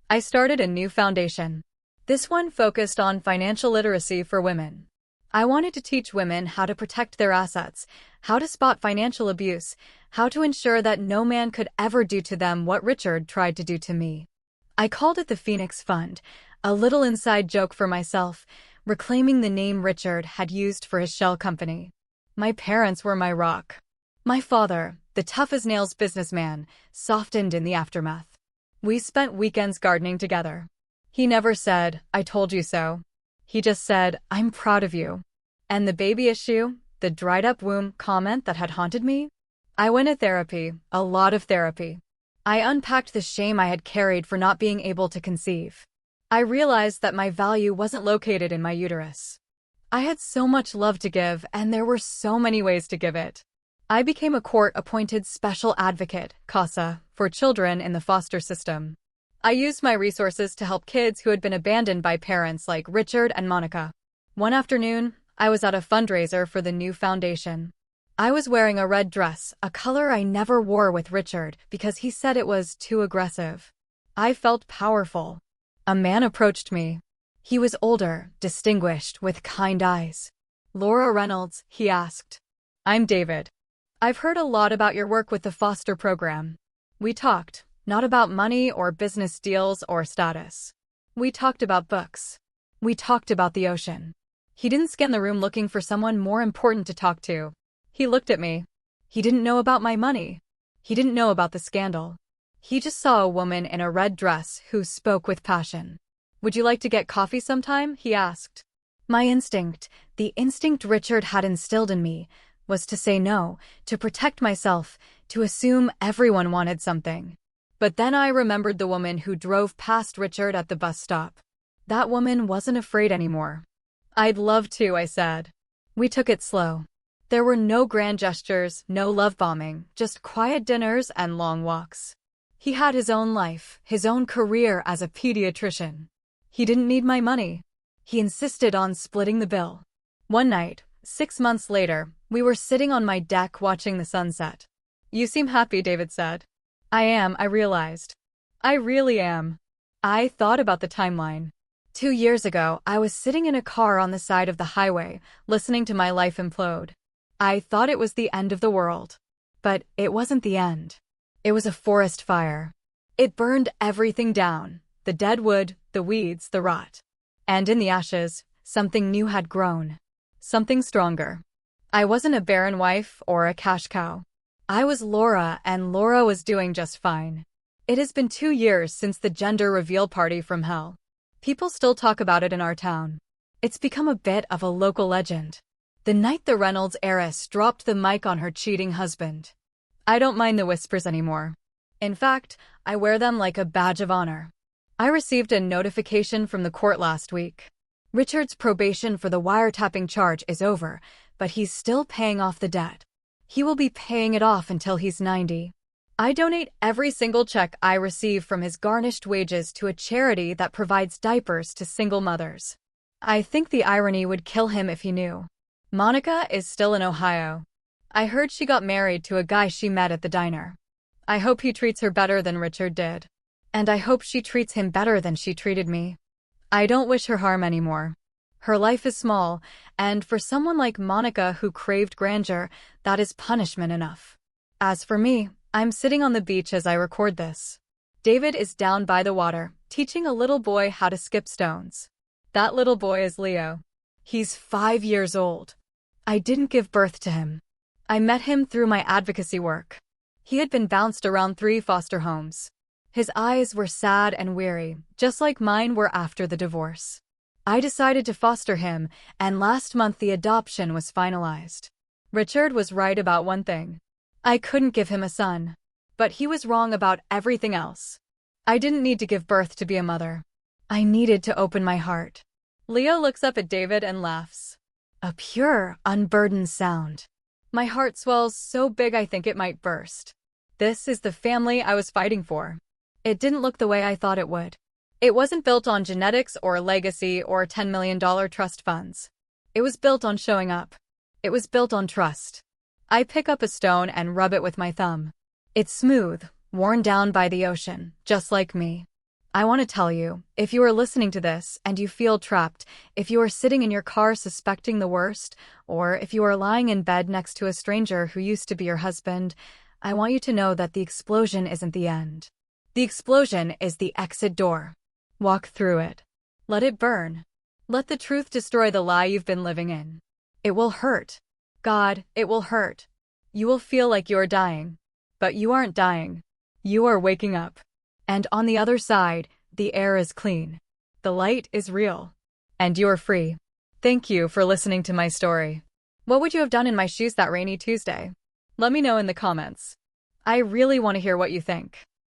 I started a new foundation. This one focused on financial literacy for women. I wanted to teach women how to protect their assets, how to spot financial abuse, how to ensure that no man could ever do to them what Richard tried to do to me. I called it the Phoenix Fund, a little inside joke for myself, reclaiming the name Richard had used for his shell company. My parents were my rock. My father, the tough-as-nails businessman, softened in the aftermath. We spent weekends gardening together. He never said, "I told you so." He just said, "I'm proud of you." And the baby issue, the dried-up womb comment that had haunted me? I went to therapy, a lot of therapy. I unpacked the shame I had carried for not being able to conceive. I realized that my value wasn't located in my uterus. I had so much love to give, and there were so many ways to give it. I became a court-appointed special advocate, CASA, for children in the foster system. I used my resources to help kids who had been abandoned by parents like Richard and Monica. One afternoon, I was at a fundraiser for the new foundation. I was wearing a red dress, a color I never wore with Richard because he said it was too aggressive. I felt powerful. A man approached me. He was older, distinguished, with kind eyes. "Laura Reynolds," he asked. "I'm David. I've heard a lot about your work with the foster program." We talked, not about money or business deals or status. We talked about books. We talked about the ocean. He didn't scan the room looking for someone more important to talk to. He looked at me. He didn't know about my money. He didn't know about the scandal. He just saw a woman in a red dress who spoke with passion. "Would you like to get coffee sometime?" he asked. My instinct, the instinct Richard had instilled in me, was to say no, to protect myself, to assume everyone wanted something. But then I remembered the woman who drove past Richard at the bus stop. That woman wasn't afraid anymore. "I'd love to," I said. We took it slow. There were no grand gestures, no love bombing, just quiet dinners and long walks. He had his own life, his own career as a pediatrician. He didn't need my money. He insisted on splitting the bill. One night, 6 months later, we were sitting on my deck watching the sunset. "You seem happy," David said. "I am," I realized. "I really am." I thought about the timeline. 2 years ago, I was sitting in a car on the side of the highway, listening to my life implode. I thought it was the end of the world. But it wasn't the end. It was a forest fire. It burned everything down: the dead wood, the weeds, the rot. And in the ashes, something new had grown. Something stronger. I wasn't a barren wife or a cash cow. I was Laura, and Laura was doing just fine. It has been 2 years since the gender reveal party from hell. People still talk about it in our town. It's become a bit of a local legend. The night the Reynolds heiress dropped the mic on her cheating husband. I don't mind the whispers anymore. In fact, I wear them like a badge of honor. I received a notification from the court last week. Richard's probation for the wiretapping charge is over, but he's still paying off the debt. He will be paying it off until he's 90. I donate every single check I receive from his garnished wages to a charity that provides diapers to single mothers. I think the irony would kill him if he knew. Monica is still in Ohio. I heard she got married to a guy she met at the diner. I hope he treats her better than Richard did. And I hope she treats him better than she treated me. I don't wish her harm anymore. Her life is small, and for someone like Monica who craved grandeur, that is punishment enough. As for me, I'm sitting on the beach as I record this. David is down by the water, teaching a little boy how to skip stones. That little boy is Leo. He's 5 years old. I didn't give birth to him. I met him through my advocacy work. He had been bounced around 3 foster homes. His eyes were sad and weary, just like mine were after the divorce. I decided to foster him, and last month the adoption was finalized. Richard was right about one thing. I couldn't give him a son. But he was wrong about everything else. I didn't need to give birth to be a mother. I needed to open my heart. Leo looks up at David and laughs. A pure, unburdened sound. My heart swells so big I think it might burst. This is the family I was fighting for. It didn't look the way I thought it would. It wasn't built on genetics or legacy or $10 million trust funds. It was built on showing up. It was built on trust. I pick up a stone and rub it with my thumb. It's smooth, worn down by the ocean, just like me. I want to tell you, if you are listening to this and you feel trapped, if you are sitting in your car suspecting the worst, or if you are lying in bed next to a stranger who used to be your husband, I want you to know that the explosion isn't the end. The explosion is the exit door. Walk through it. Let it burn. Let the truth destroy the lie you've been living in. It will hurt. God, it will hurt. You will feel like you're dying. But you aren't dying. You are waking up. And on the other side, the air is clean. The light is real. And you're free. Thank you for listening to my story. What would you have done in my shoes that rainy Tuesday? Let me know in the comments. I really want to hear what you think.